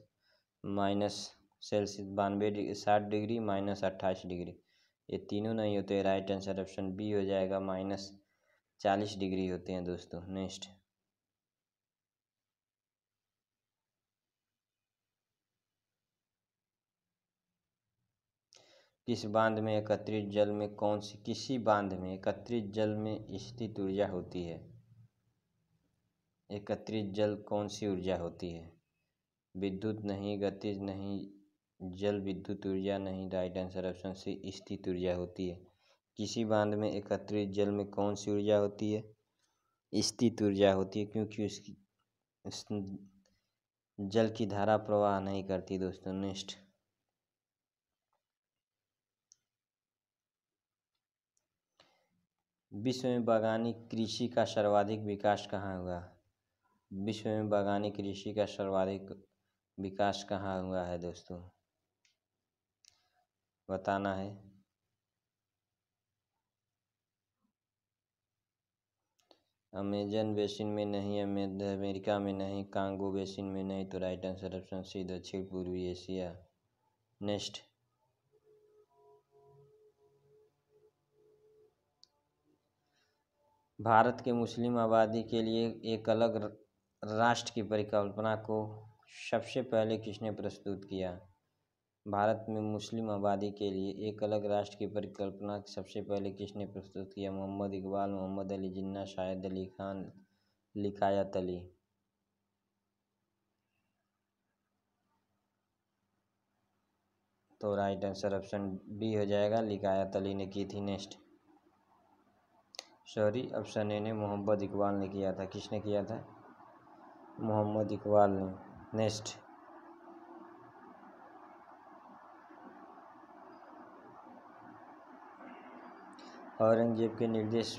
A: -60 डिग्री, -28 डिग्री। ये तीनों नहीं होते। राइट आंसर ऑप्शन बी हो जाएगा, -40 डिग्री होते हैं दोस्तों। नेक्स्ट, किसी बांध में एकत्रित जल में स्थित ऊर्जा होती है? एकत्रित जल कौन सी ऊर्जा होती है? विद्युत नहीं, गतिज नहीं, जल विद्युत ऊर्जा नहीं। राइट आंसर ऑप्शन सी, स्थित ऊर्जा होती है। किसी बांध में एकत्रित जल में कौन सी ऊर्जा होती है? स्थित ऊर्जा होती है, क्योंकि उस जल की धारा प्रवाह नहीं करती दोस्तों। नेक्स्ट, विश्व में बागवानी कृषि का सर्वाधिक विकास कहाँ हुआ? विश्व में बागवानी कृषि का सर्वाधिक विकास कहाँ हुआ है दोस्तों? बताना है। अमेजन बेसिन में नहीं, अमेरिका में नहीं, कांगो बेसिन में नहीं। तो राइट आंसर ऑप्शन सी, दक्षिण पूर्वी एशिया। नेक्स्ट, भारत के मुस्लिम आबादी के लिए एक अलग राष्ट्र की परिकल्पना को सबसे पहले किसने प्रस्तुत किया? भारत में मुस्लिम आबादी के लिए एक अलग राष्ट्र की परिकल्पना सबसे पहले किसने प्रस्तुत किया? मोहम्मद इकबाल, मोहम्मद अली जिन्ना, शाहिद अली खान, लियाकत अली। तो राइट आंसर ऑप्शन बी हो जाएगा, लियाकत अली ने की थी। नेक्स्ट, सॉरी, ऑप्शन ए ने मोहम्मद इकबाल ने किया था। किसने किया था? मोहम्मद इकबाल ने। नेक्स्ट, औरंगजेब के निर्देश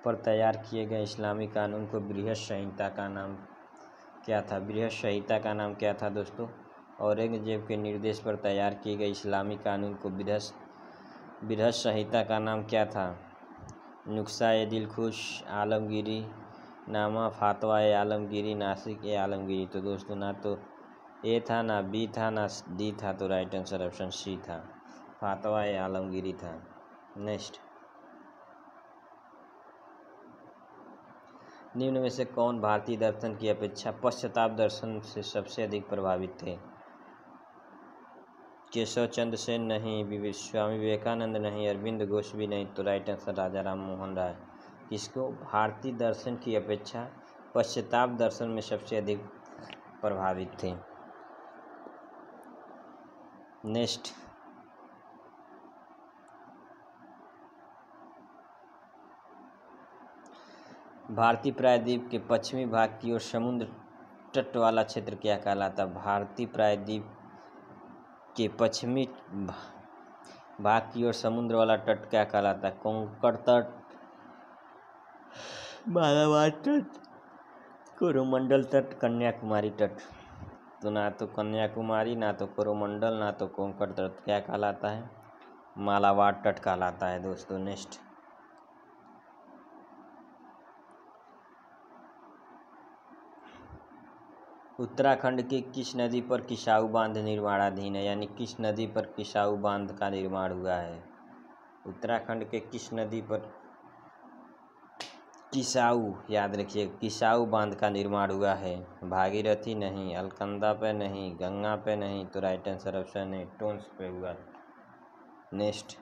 A: पर तैयार किए गए इस्लामी कानून को बृहत संहिता का नाम क्या था? बृहत संहिता का नाम क्या था दोस्तों? औरंगजेब के निर्देश पर तैयार किए गए इस्लामी कानून को बृहत संहिता का नाम क्या था? नुस्खा ए दिलखुश, आलमगीरी नामा, फातवा ए आलमगीरी, नासिक ए आलमगीरी। तो दोस्तों ना तो ए था, ना बी था, ना डी था, तो राइट आंसर ऑप्शन सी था, फातवा ए आलमगीरी था। नेक्स्ट, निम्न में से कौन भारतीय दर्शन की अपेक्षा पश्चाताप दर्शन से सबसे अधिक प्रभावित थे? केशव चंद्र सेन नहीं, स्वामी विवेकानंद नहीं, अरविंद घोष भी नहीं, तो राइट आंसर राजा राम मोहन राय। किसको भारतीय दर्शन की अपेक्षा पश्चाताप दर्शन में सबसे अधिक प्रभावित थे? नेक्स्ट, भारतीय प्रायद्वीप के पश्चिमी भाग की ओर समुद्र तट वाला क्षेत्र क्या कहलाता? भारतीय प्रायद्वीप के पश्चिमी भाग की ओर समुद्र वाला तट क्या कहलाता? कोंकण तट, मालाबार तट, कोरोमंडल तट, कन्याकुमारी तट। तो ना तो कन्याकुमारी, ना तो कोरोमंडल, ना तो कोंकण तट, क्या कहलाता है? मालाबार तट कहलाता है दोस्तों। नेक्स्ट, उत्तराखंड के किस नदी पर किसाऊ बांध निर्माणाधीन है? यानी किस नदी पर किसाऊ बांध का निर्माण हुआ है? उत्तराखंड के किस नदी पर किसाऊ, याद रखिए, किसाऊ बांध का निर्माण हुआ है? भागीरथी नहीं, अलकनंदा पे नहीं, गंगा पे नहीं, तो राइट आंसर ऑप्शन है टोन्स पे हुआ। नेक्स्ट,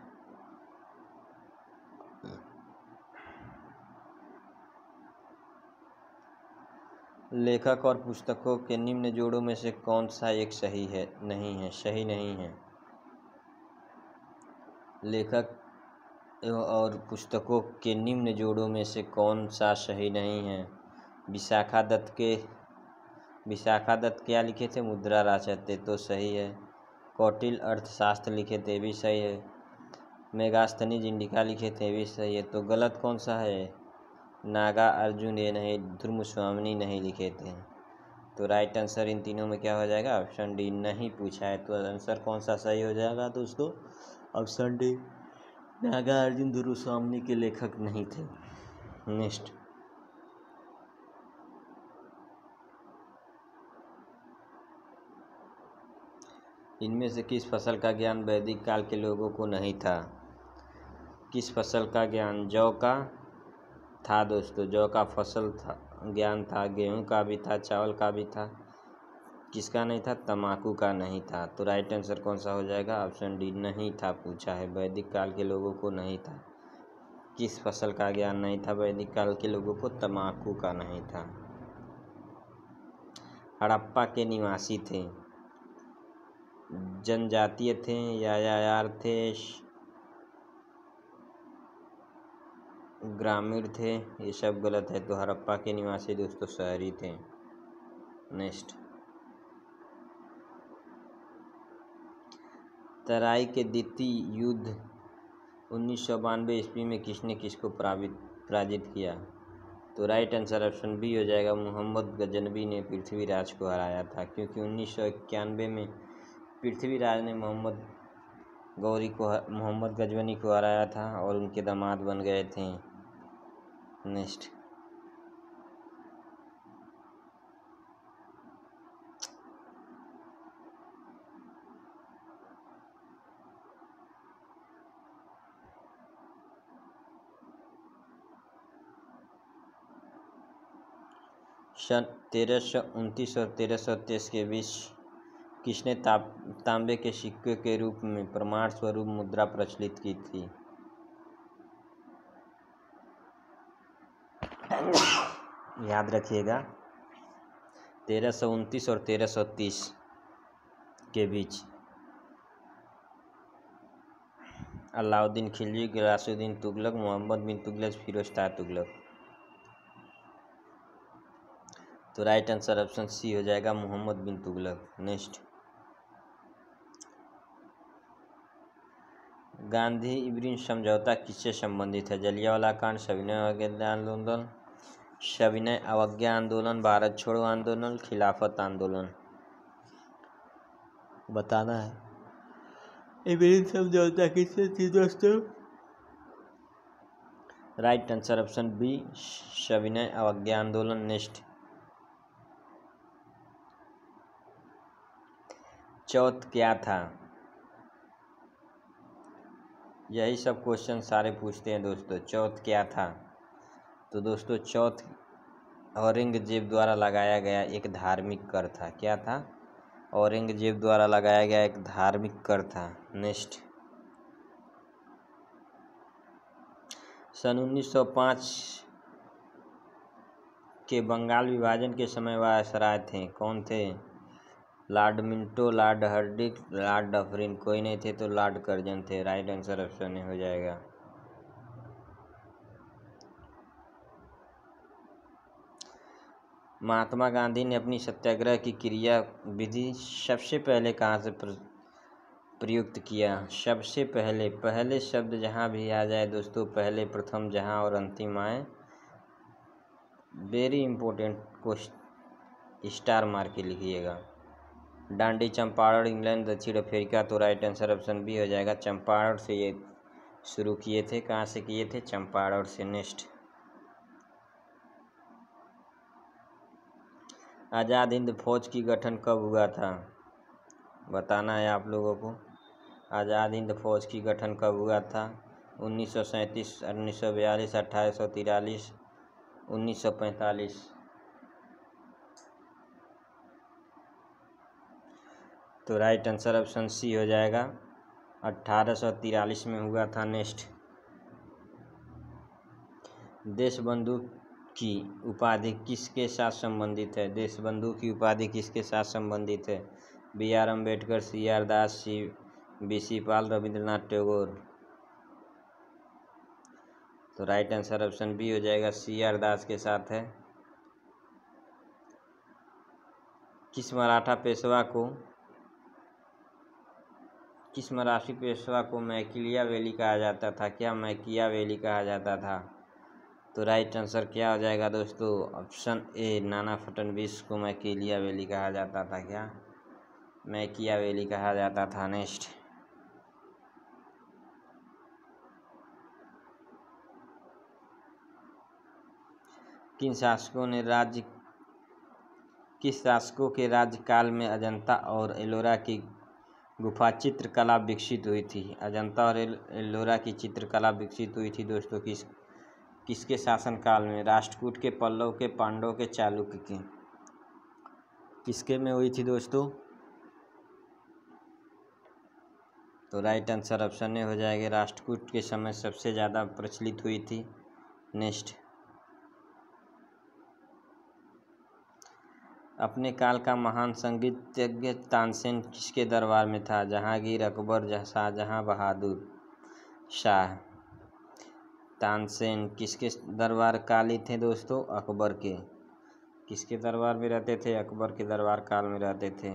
A: लेखक और पुस्तकों के निम्न जोड़ों में से कौन सा एक सही है? नहीं है, सही नहीं है। लेखक और पुस्तकों के निम्न जोड़ों में से कौन सा सही नहीं है? विशाखा दत्त क्या लिखे थे? मुद्रा राजत्य, तो सही है। कौटिल्य अर्थशास्त्र लिखे थे, भी सही है। मेगास्थनीज इंडिका लिखे थे, भी सही है। तो गलत कौन सा है? नागा अर्जुन ये नहीं, ध्रुव स्वामिनी नहीं लिखे थे। तो राइट आंसर इन तीनों में क्या हो जाएगा? ऑप्शन डी, नहीं पूछा है। तो आंसर कौन सा सही हो जाएगा दोस्तों? ऑप्शन डी, नागार्जुन ध्रुव स्वामिनी के लेखक नहीं थे। नेक्स्ट, इनमें से किस फसल का ज्ञान वैदिक काल के लोगों को नहीं था? किस फसल का ज्ञान? जौ का था दोस्तों, जौ का फसल था, ज्ञान था। गेहूं का भी था, चावल का भी था। किसका नहीं था? तम्बाकू का नहीं था। तो राइट आंसर कौन सा हो जाएगा? ऑप्शन डी, नहीं था पूछा है, वैदिक काल के लोगों को नहीं था। किस फसल का ज्ञान नहीं था वैदिक काल के लोगों को? तम्बाकू का नहीं था। हड़प्पा के निवासी थे, जनजातीय थे, यायार थे, ग्रामीण थे? ये सब गलत है। तो हड़प्पा के निवासी दोस्तों शहरी थे। नेक्स्ट, तराई के द्वितीय युद्ध 1992 ईस्वी में किसने किसको पराजित किया? तो राइट आंसर ऑप्शन बी हो जाएगा, मोहम्मद गजनवी ने पृथ्वीराज को हराया था। क्योंकि 1991 में पृथ्वीराज ने मोहम्मद गजनवी को हराया था और उनके दामाद बन गए थे। नेक्स्ट, सन 1329 और 1323 के बीच किसने तांबे के सिक्के के रूप में प्रमाण स्वरूप मुद्रा प्रचलित की थी? याद रखिएगा, 1329 और 1330 के बीच अलाउद्दीन खिलजी, गियासुद्दीन तुगलक, मोहम्मद बिन तुगलक, फिरोज शाह तुगलक। तो राइट आंसर ऑप्शन सी हो जाएगा, मोहम्मद बिन तुगलक। नेक्स्ट, गांधी इरविन समझौता किससे संबंधित है? जलियांवाला कांड, सविनय अवज्ञा आंदोलन, सविनय अवज्ञा आंदोलन, भारत छोड़ो आंदोलन, खिलाफत आंदोलन। बताना है इरविन समझौता किससे थी दोस्तों? राइट आंसर ऑप्शन बी, सविनय अवज्ञा आंदोलन। नेक्स्ट, चौथ क्या था? यही सब क्वेश्चन सारे पूछते हैं दोस्तों। चौथ क्या था? तो दोस्तों चौथ औरंगजेब द्वारा लगाया गया एक धार्मिक कर था। क्या था? औरंगजेब द्वारा लगाया गया एक धार्मिक कर था। नेक्स्ट, सन 1905 के बंगाल विभाजन के समय वायसराय थे। कौन थे? Lord Minto, Lord herding, Lord Dufferin. कोई नहीं थे तो लॉर्ड कर्जन थे। राइट आंसर ऑप्शन ए हो जाएगा। महात्मा गांधी ने अपनी सत्याग्रह की क्रिया विधि सबसे पहले कहाँ से प्रयुक्त किया? सबसे पहले, पहले शब्द जहाँ भी आ जाए दोस्तों, पहले, प्रथम, जहाँ और अंतिम आए, वेरी इंपॉर्टेंट क्वेश्चन, स्टार मार के लिखिएगा। डांडी, चंपारण, इंग्लैंड, दक्षिण अफ्रीका। तो राइट आंसर ऑप्शन बी हो जाएगा, चंपारण से ये शुरू किए थे। कहाँ से किए थे? चंपारण से। नेक्स्ट, आज़ाद हिंद फौज की गठन कब हुआ था? बताना है आप लोगों को। आज़ाद हिंद फौज की गठन कब हुआ था? 1937, 1942, 1843, 1945। तो राइट आंसर ऑप्शन सी हो जाएगा, 1843 में हुआ था। नेक्स्ट, देशबंधु की उपाधि किसके साथ संबंधित है? देशबंधु की उपाधि किसके साथ संबंधित है? B R Ambedkar, C R Das, B C Pal, Rabindranath Tagore. तो राइट आंसर ऑप्शन बी हो जाएगा, सी आर दास के साथ है। किस मराठी पेशवा को मैकियावेली कहा जाता था? क्या मैकियावेली कहा जाता था? तो राइट आंसर क्या हो जाएगा दोस्तों? ऑप्शन ए, नाना फडणवीस को मैकियावेली कहा जाता था। क्या? मैकियावेली कहा जाता था। नेक्स्ट, किस शासकों के राज्यकाल में अजंता और एलोरा की गुफा चित्रकला विकसित हुई थी? अजंता और एलोरा की चित्रकला विकसित हुई थी दोस्तों किसके शासनकाल में? राष्ट्रकूट के, पल्लव के, पांडव के, चालुक्य के। किसके में हुई थी दोस्तों? तो राइट आंसर ऑप्शन ए हो जाएगा, राष्ट्रकूट के समय सबसे ज़्यादा प्रचलित हुई थी। नेक्स्ट, अपने काल का महान संगीतज्ञ तानसेन किसके दरबार में था? जहांगीर, अकबर, शाहजहां, बहादुर शाह। तानसेन किसके दरबार काली थे दोस्तों? अकबर के। किसके दरबार में रहते थे? अकबर के दरबार काल में रहते थे।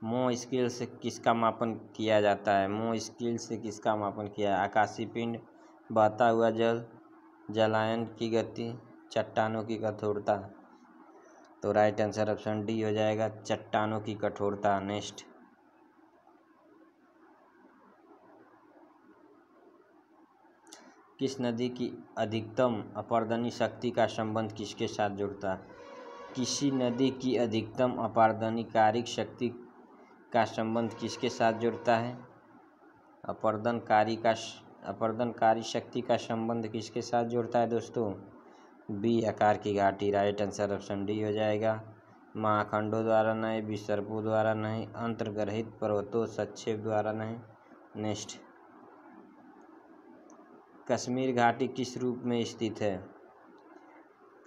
A: मोह स्केल से किसका मापन किया जाता है? मोह स्केल से किसका मापन किया है? आकाशीय पिंड, बहता हुआ जल, जलायन की गति, चट्टानों की कठोरता। तो राइट आंसर ऑप्शन डी हो जाएगा, चट्टानों की कठोरता। नेक्स्ट, किस नदी की अधिकतम अपर्दनी शक्ति का संबंध किसके साथ जुड़ता है? किसी नदी की अधिकतम अपर्दनकारी शक्ति का संबंध किसके साथ जुड़ता है? अपर्दनकारी शक्ति का संबंध किसके साथ जुड़ता है दोस्तों? बी, आकार की घाटी। राइट आंसर ऑप्शन डी हो जाएगा, महाखंडों द्वारा नहीं, विसर्पों द्वारा नहीं, अंतर्ग्रहित पर्वतों संक्षेप द्वारा नहीं। नेक्स्ट, कश्मीर घाटी किस रूप में स्थित है?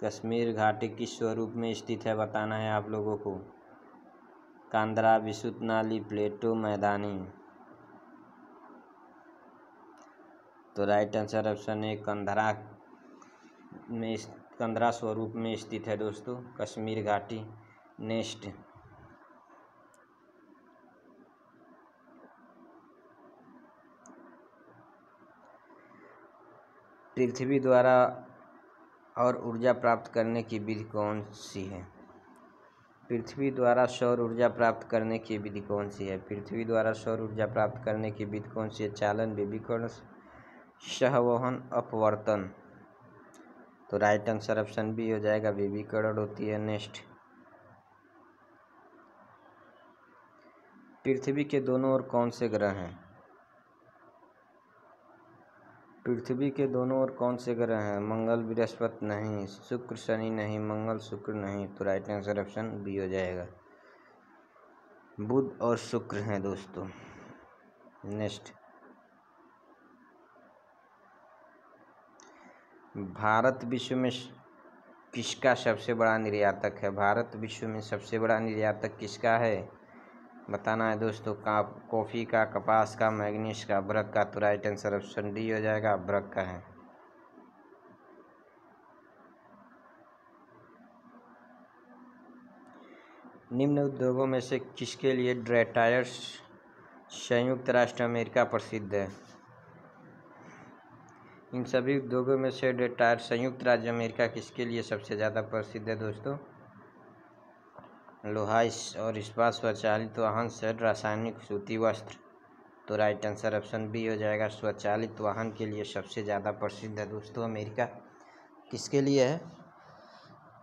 A: कश्मीर घाटी किस स्वरूप में स्थित है बताना है आप लोगों को। कांदरा, विशुद्ध नाली, प्लेटो, मैदानी। तो राइट आंसर ऑप्शन ए कंदरा स्वरूप में स्थित है दोस्तों कश्मीर घाटी। नेक्स्ट, पृथ्वी द्वारा और ऊर्जा प्राप्त करने की विधि कौन सी है? पृथ्वी द्वारा सौर ऊर्जा प्राप्त करने की विधि कौन सी है? पृथ्वी द्वारा सौर ऊर्जा प्राप्त करने की विधि कौन सी है? चालन, विकिरण, सहवहन, अपवर्तन। तो राइट आंसर ऑप्शन बी हो जाएगा, विकिरण होती है। नेक्स्ट, पृथ्वी के दोनों ओर कौन से ग्रह हैं? पृथ्वी के दोनों ओर कौन से ग्रह हैं? मंगल, बृहस्पति नहीं, शुक्र शनि नहीं, मंगल शुक्र नहीं। तो राइट आंसर ऑप्शन बी हो जाएगा, बुध और शुक्र हैं दोस्तों। नेक्स्ट, भारत विश्व में किसका सबसे बड़ा निर्यातक है? भारत विश्व में सबसे बड़ा निर्यातक किसका है? बताना है दोस्तों, कॉफ़ी का, कपास का, मैग्नीज का, अभ्रक का। तो राइट आंसर ऑप्शन डी हो जाएगा, अभ्रक का है। निम्न उद्योगों में से किसके लिए डेट्रॉयट संयुक्त राष्ट्र अमेरिका प्रसिद्ध है? इन सभी उद्योगों में से डेट्रॉयट संयुक्त राज्य अमेरिका किसके लिए सबसे ज़्यादा प्रसिद्ध है दोस्तों? लोहा और इस्पात, स्वचालित वाहन, से रासायनिक, सूती वस्त्र। तो राइट आंसर ऑप्शन बी हो जाएगा, स्वचालित वाहन के लिए सबसे ज़्यादा प्रसिद्ध है दोस्तों अमेरिका। किसके लिए है?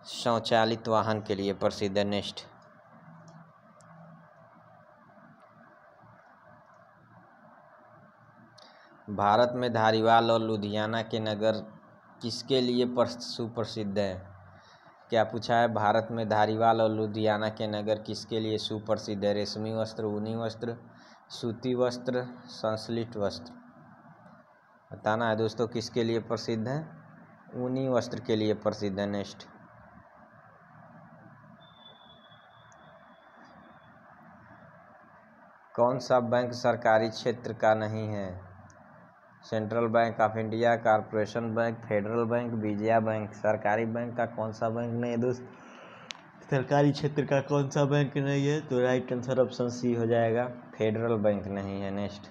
A: स्वचालित वाहन के लिए प्रसिद्ध है। नेक्स्ट, भारत में धारीवाल और लुधियाना के नगर किसके लिए सुप्रसिद्ध है? क्या पूछा है? भारत में धारीवाल और लुधियाना के नगर किसके लिए सुप्रसिद्ध है? रेशमी वस्त्र, ऊनी वस्त्र, सूती वस्त्र, संश्लिष्ट वस्त्र। बताना है दोस्तों, किसके लिए प्रसिद्ध है? ऊनी वस्त्र के लिए प्रसिद्ध है। नेक्स्ट, कौन सा बैंक सरकारी क्षेत्र का नहीं है? Central bank of India, corporation bank, federal bank, Vijaya bank. सरकारी बैंक का कौन सा बैंक नहीं है दोस्त? सरकारी क्षेत्र का कौन सा बैंक नहीं है? तो राइट आंसर ऑप्शन सी हो जाएगा, फेडरल बैंक नहीं है। नेक्स्ट,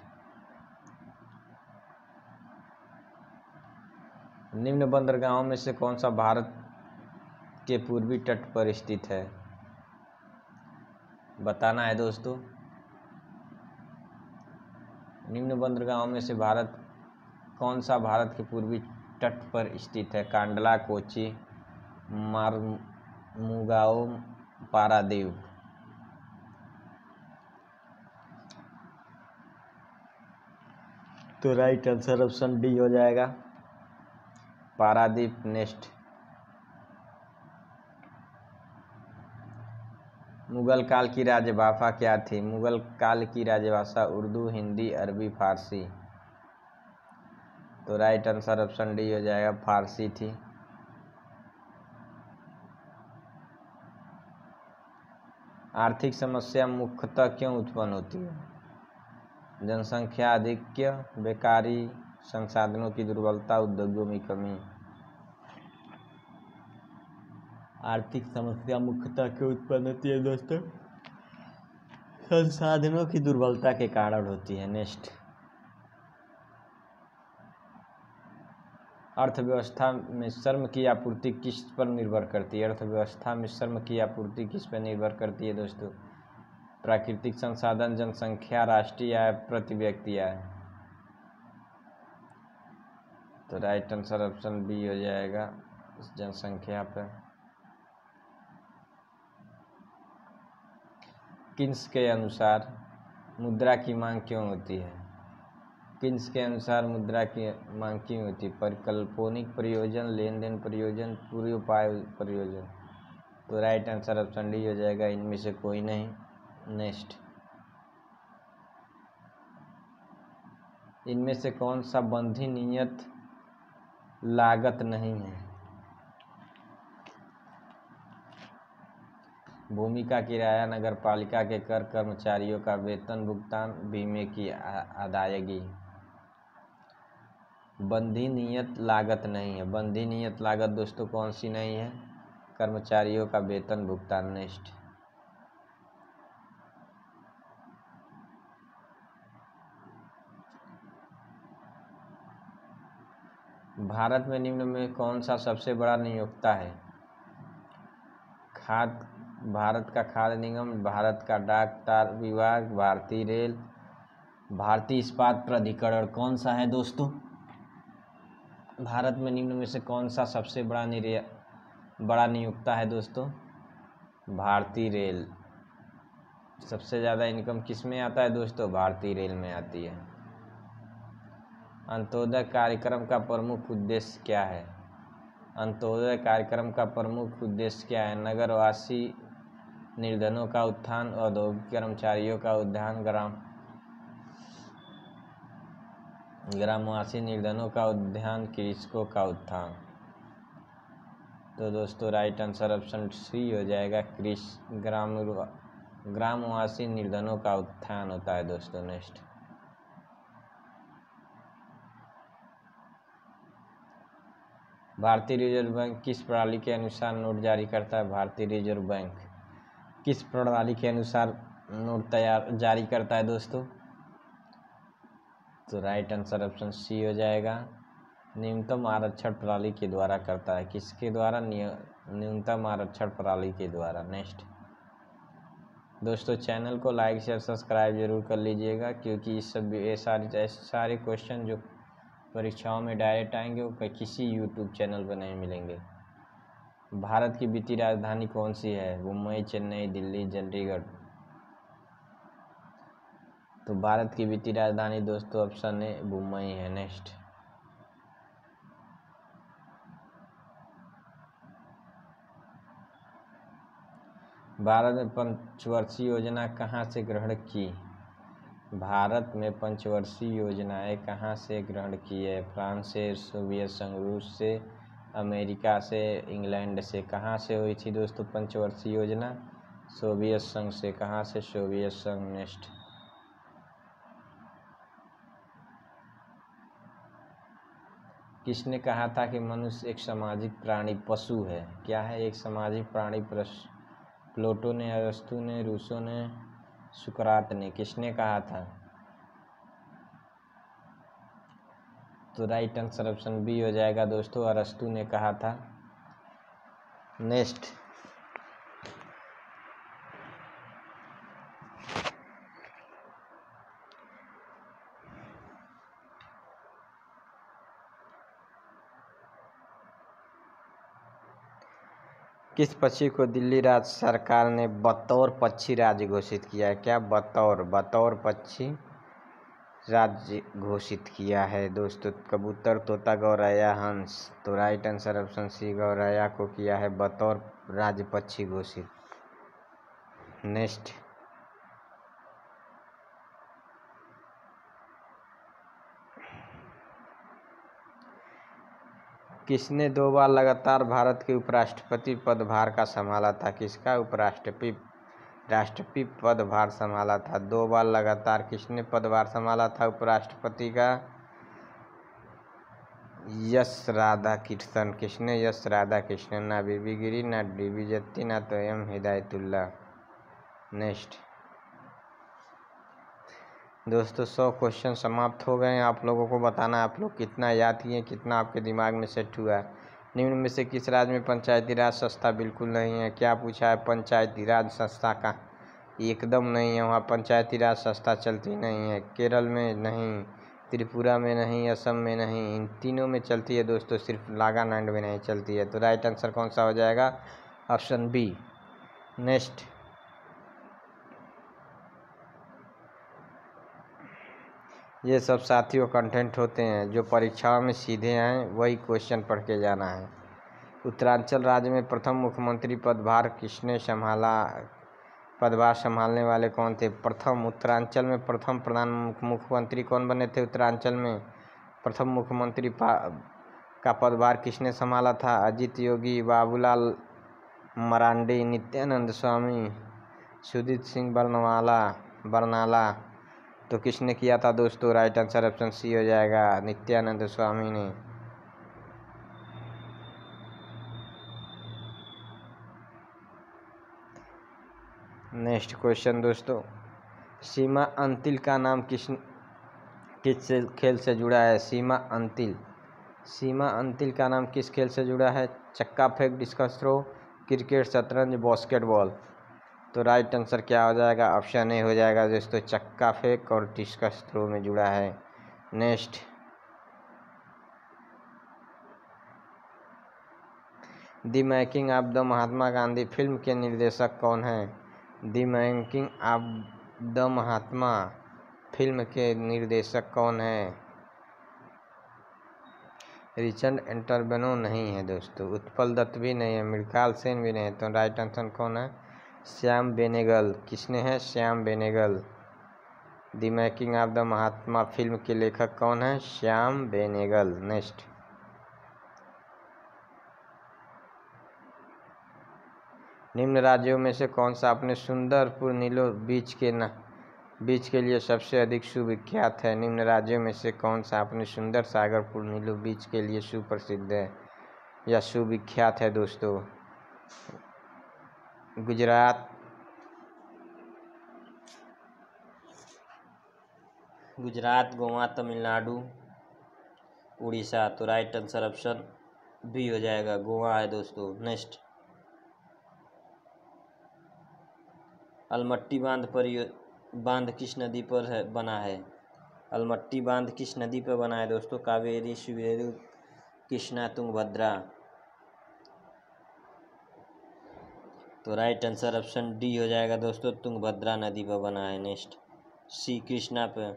A: निम्न बंदरगाहों में से कौन सा भारत के पूर्वी तट पर स्थित है? बताना है दोस्तों, निम्न बंदरगाहों में से कौन सा भारत के पूर्वी तट पर स्थित है? कांडला, कोची, मार्मुगाओ, पारादीप। तो राइट आंसर ऑप्शन डी हो जाएगा, पारादीप। नेक्स्ट, मुगल काल की राजभाषा क्या थी? मुगल काल की राजभाषा उर्दू, हिंदी, अरबी, फारसी। तो राइट आंसर ऑप्शन डी हो जाएगा, फारसी थी। आर्थिक समस्या मुख्यतः क्यों उत्पन्न होती है? जनसंख्या आधिक्य, बेकारी, संसाधनों की दुर्बलता, उद्योगों में कमी। आर्थिक समस्या मुख्यतः क्यों उत्पन्न होती है दोस्तों? संसाधनों की दुर्बलता के कारण होती है। नेक्स्ट, अर्थव्यवस्था में श्रम की आपूर्ति किस पर निर्भर करती है? अर्थव्यवस्था में श्रम की आपूर्ति किस पर निर्भर करती है दोस्तों? प्राकृतिक संसाधन, जनसंख्या, राष्ट्रीय आय, प्रति व्यक्ति आय। तो राइट आंसर ऑप्शन बी हो जाएगा, जनसंख्या पर। किन्स के अनुसार मुद्रा की मांग क्यों होती है? किन्स के अनुसार मुद्रा की मांग क्यों होती है? परिकल्पनिक प्रयोजन, लेन देन प्रयोजन, पूर्वोपाय प्रयोजन। तो राइट आंसर ऑप्शन डी हो जाएगा, इनमें से कोई नहीं। नेक्स्ट, इनमें से कौन सा बंधी नियत लागत नहीं है? भूमि का किराया, नगर पालिका के कर, कर्मचारियों का वेतन भुगतान, बीमे की अदायगी। बंधी नियत लागत नहीं है। बंधी नियत लागत दोस्तों कौन सी नहीं है? कर्मचारियों का वेतन भुगतान। नेक्स्ट, भारत में निम्न में कौन सा सबसे बड़ा नियोक्ता है? भारत का खाद्य निगम, भारत का डाक तार विभाग, भारतीय रेल, भारतीय इस्पात प्राधिकरण। कौन सा है दोस्तों? भारत में निम्न में से कौन सा सबसे बड़ा नियोक्ता है दोस्तों? भारतीय रेल। सबसे ज़्यादा इनकम किस में आता है दोस्तों? भारतीय रेल में आती है। अंत्योदय कार्यक्रम का प्रमुख उद्देश्य क्या है? अंत्योदय कार्यक्रम का प्रमुख उद्देश्य क्या है? नगरवासी निर्धनों का उत्थान, औद्योगिक कर्मचारियों का उत्थान, ग्रामवासी निर्धनों का उत्थान, कृषकों का उत्थान। तो दोस्तों राइट आंसर ऑप्शन सी हो जाएगा, ग्रामवासी निर्धनों का उत्थान होता है दोस्तों। नेक्स्ट, भारतीय रिजर्व बैंक किस प्रणाली के अनुसार नोट जारी करता है? भारतीय रिजर्व बैंक किस प्रणाली के अनुसार नोट जारी करता है दोस्तों? तो राइट आंसर ऑप्शन सी हो जाएगा, न्यूनतम आरक्षण प्रणाली के द्वारा करता है। किसके द्वारा? न्यूनतम आरक्षण प्रणाली के द्वारा। नेक्स्ट दोस्तों, चैनल को लाइक शेयर सब्सक्राइब जरूर कर लीजिएगा, क्योंकि ये सारे क्वेश्चन जो परीक्षाओं में डायरेक्ट आएंगे वो किसी यूट्यूब चैनल पर नहीं मिलेंगे। भारत की वित्तीय राजधानी कौन सी है? मुंबई, चेन्नई, दिल्ली, चंडीगढ़। तो भारत की वित्तीय राजधानी दोस्तों ऑप्शन ए मुंबई है। नेक्स्ट, भारत में पंचवर्षीय योजना कहाँ से ग्रहण की? भारत में पंचवर्षीय योजनाएं कहाँ से ग्रहण की है? फ्रांस से, सोवियत संघ, रूस से, अमेरिका से, इंग्लैंड से। कहाँ से हुई थी दोस्तों पंचवर्षीय योजना? सोवियत संघ से। कहाँ से? सोवियत संघ। नेक्स्ट, किसने कहा था कि मनुष्य एक सामाजिक प्राणी पशु है? क्या है? एक सामाजिक प्राणी। प्लेटो ने, अरस्तु ने, रूसो ने, सुकरात ने। किसने कहा था? तो राइट आंसर ऑप्शन बी हो जाएगा दोस्तों, अरस्तु ने कहा था। नेक्स्ट, किस पक्षी को दिल्ली राज्य सरकार ने बतौर पक्षी राज्य घोषित किया है? क्या बतौर पक्षी राज्य घोषित किया है दोस्तों? कबूतर, तोता, गौरैया, हंस। तो राइट आंसर ऑप्शन सी, गौरैया को किया है बतौर राज्य पक्षी घोषित। नेक्स्ट, किसने 2 बार लगातार भारत के उपराष्ट्रपति पदभार का संभाला था? किसका राष्ट्रपति पदभार संभाला था? 2 बार लगातार किसने पदभार संभाला था उपराष्ट्रपति का? यस राधाकृष्णन। किसने? यस राधाकृष्णन। ना बीबी गिरी, ना डीबी जत्ती, ना तो एम हिदायतुल्ला। नेक्स्ट दोस्तों, 100 क्वेश्चन समाप्त हो गए हैं। आप लोगों को बताना है आप लोग कितना याद किए, कितना आपके दिमाग में सेट हुआ है। निम्न में से किस राज्य में पंचायती राज संस्था बिल्कुल नहीं है? क्या पूछा है? पंचायती राज संस्था का एकदम नहीं है, वहाँ पंचायती राज संस्था चलती नहीं है। केरल में नहीं, त्रिपुरा में नहीं, असम में नहीं, इन तीनों में चलती है दोस्तों, सिर्फ नागालैंड में नहीं चलती है। तो राइट आंसर कौन सा हो जाएगा? Option B. नेक्स्ट, ये सब साथियों कंटेंट होते हैं जो परीक्षाओं में सीधे आए, वही क्वेश्चन पढ़ के जाना है। उत्तरांचल राज्य में प्रथम मुख्यमंत्री पदभार किसने संभाला? पदभार संभालने वाले कौन थे? उत्तरांचल में प्रथम प्रधान मुख्यमंत्री कौन बने थे? उत्तरांचल में प्रथम मुख्यमंत्री का पदभार किसने संभाला था? अजित योगी, बाबूलाल मरांडी, नित्यानंद स्वामी, सुजीत सिंह बरनाला। तो किसने किया था दोस्तों? राइट आंसर ऑप्शन सी हो जाएगा, नित्यानंद स्वामी ने। नेक्स्ट क्वेश्चन दोस्तों, सीमा अंतिल का नाम किस खेल से जुड़ा है? सीमा अंतिल का नाम किस खेल से जुड़ा है? चक्का फेंक, डिस्कस थ्रो, क्रिकेट, शतरंज, बास्केटबॉल। तो राइट आंसर क्या हो जाएगा? ऑप्शन ए हो जाएगा दोस्तों, चक्का फेंक और डिस्कस थ्रो में जुड़ा है। Next, the making of the Mahatma Gandhi film के निर्देशक कौन हैं? The making of the Mahatma film के निर्देशक कौन हैं? रिचर्ड एंटरबनो नहीं है दोस्तों, उत्पल दत्त भी नहीं है, मृणाल सेन भी नहीं है। तो राइट आंसर कौन है? श्याम बेनेगल। किसने है? Shyam Benegal. The making of the Mahatma film के लेखक कौन है? श्याम बेनेगल। नेक्स्ट, निम्न राज्यों में से कौन सा अपने सुंदरपुर नीलो बीच के लिए सबसे अधिक सुविख्यात है? निम्न राज्यों में से कौन सा अपने सुंदर सागरपुर नीलो बीच के लिए सुप्रसिद्ध है या सुविख्यात है दोस्तों? गुजरात, गोवा, तमिलनाडु, उड़ीसा। तो राइट आंसर ऑप्शन बी हो जाएगा, गोवा है दोस्तों। नेक्स्ट, अलमट्टी बांध किस नदी पर बना है? अलमट्टी बांध किस नदी पर बना है दोस्तों? कावेरी, शिवेरी, कृष्णा, तुंगभद्रा। तो राइट आंसर ऑप्शन डी हो जाएगा दोस्तों, तुंगभद्रा नदी पर बना है। नेक्स्ट, सी कृष्णा पे।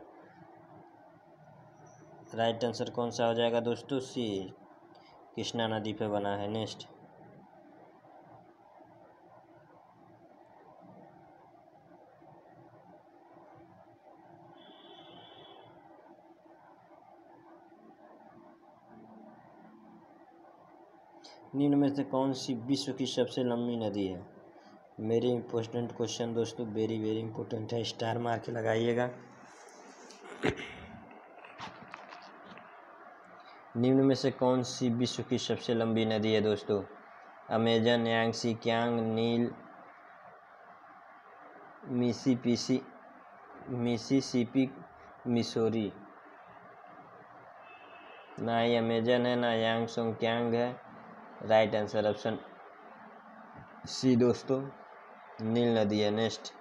A: राइट आंसर कौन सा हो जाएगा दोस्तों? सी कृष्णा नदी पे बना है। नेक्स्ट, निम्न में से कौन सी विश्व की सबसे लंबी नदी है? मेरी इम्पोर्टेंट क्वेश्चन दोस्तों, वेरी वेरी इंपॉर्टेंट है, स्टार मार के लगाइएगा। निम्न में से कौन सी विश्व की सबसे लंबी नदी है दोस्तों? अमेजन, यांगसी, क्यांग, नील, मिसिसिपी, मिसोरी। ना ही अमेजन है, ना यांगसोंग क्यांग है। राइट आंसर ऑप्शन सी दोस्तों, नील नदी है। नेक्स्ट,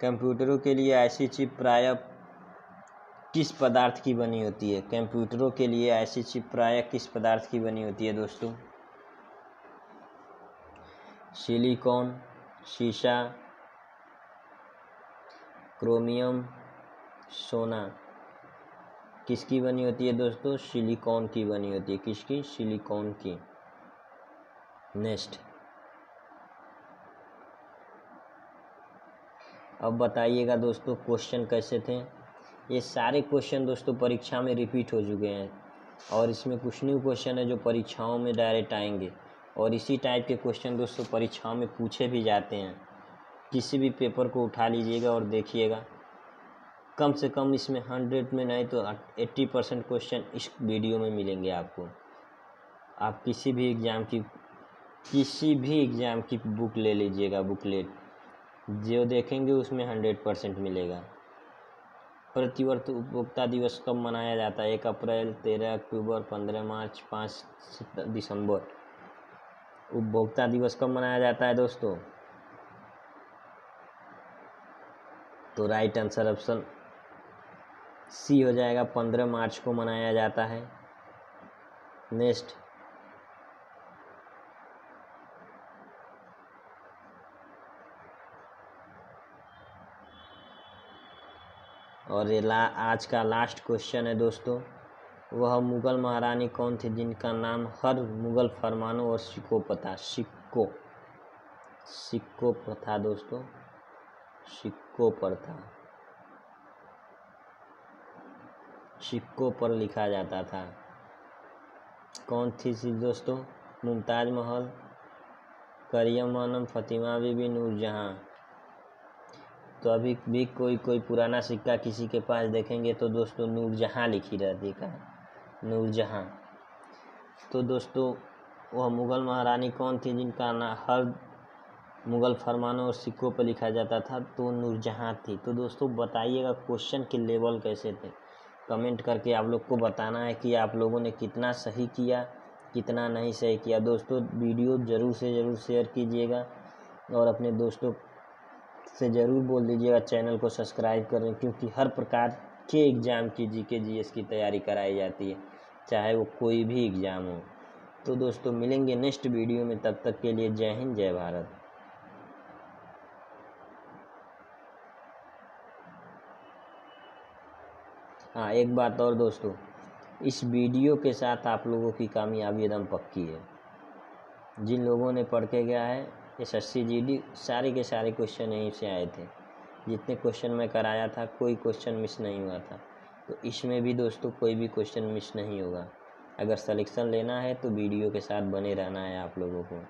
A: कंप्यूटरों के लिए ऐसी चिप प्रायः किस पदार्थ की बनी होती है? कंप्यूटरों के लिए ऐसी चिप प्रायः किस पदार्थ की बनी होती है दोस्तों? सिलिकॉन, शीशा, क्रोमियम, सोना। किसकी बनी होती है दोस्तों? सिलिकॉन की बनी होती है। किसकी? सिलिकॉन की। नेक्स्ट, अब बताइएगा दोस्तों क्वेश्चन कैसे थे। ये सारे क्वेश्चन दोस्तों परीक्षा में रिपीट हो चुके हैं और इसमें कुछ न्यू क्वेश्चन है जो परीक्षाओं में डायरेक्ट आएंगे और इसी टाइप के क्वेश्चन दोस्तों परीक्षाओं में पूछे भी जाते हैं। किसी भी पेपर को उठा लीजिएगा और देखिएगा, कम से कम इसमें 100 में नहीं तो 80% क्वेश्चन इस वीडियो में मिलेंगे आपको। आप किसी भी एग्ज़ाम की बुक ले लीजिएगा, बुकलेट जो देखेंगे उसमें 100% मिलेगा। प्रतिवर्ष उपभोक्ता दिवस कब मनाया जाता है? 1 अप्रैल, 13 अक्टूबर, 15 मार्च, 5 दिसंबर। उपभोक्ता दिवस कब मनाया जाता है दोस्तों? तो राइट आंसर ऑप्शन सी हो जाएगा, 15 मार्च को मनाया जाता है। नेक्स्ट, और ये आज का लास्ट क्वेश्चन है दोस्तों, वह मुगल महारानी कौन थी जिनका नाम हर मुगल फरमानों और सिक्कों पर था? सिक्कों पर था दोस्तों, सिक्कों पर था, सिक्कों पर लिखा जाता था। कौन थी दोस्तों? मुमताज महल, करियम मानम फ़ातिमा बीबी नूरजहाँ। तो अभी भी कोई पुराना सिक्का किसी के पास देखेंगे तो दोस्तों नूरजहाँ लिखी रहती है, नूरजहाँ। तो दोस्तों वह मुग़ल महारानी कौन थी जिनका हर मुग़ल फरमानों और सिक्कों पर लिखा जाता था? तो नूरजहाँ थी। तो दोस्तों बताइएगा क्वेश्चन के लेवल कैसे थे, कमेंट करके आप लोग को बताना है कि आप लोगों ने कितना सही किया, कितना नहीं सही किया। दोस्तों वीडियो ज़रूर से ज़रूर शेयर कीजिएगा और अपने दोस्तों से ज़रूर बोल दीजिएगा चैनल को सब्सक्राइब करें, क्योंकि हर प्रकार के एग्ज़ाम की जीके जीएस की तैयारी कराई जाती है, चाहे वो कोई भी एग्ज़ाम हो। तो दोस्तों मिलेंगे नेक्स्ट वीडियो में, तब तक के लिए जय हिंद जय भारत। हाँ एक बात और दोस्तों, इस वीडियो के साथ आप लोगों की कामयाबी एकदम पक्की है। जिन लोगों ने पढ़ के गया है SSC GD सारे के सारे क्वेश्चन यहीं से आए थे। जितने क्वेश्चन मैं कराया था कोई क्वेश्चन मिस नहीं हुआ था। तो इसमें भी दोस्तों कोई भी क्वेश्चन मिस नहीं होगा। अगर सिलेक्शन लेना है तो वीडियो के साथ बने रहना है आप लोगों को।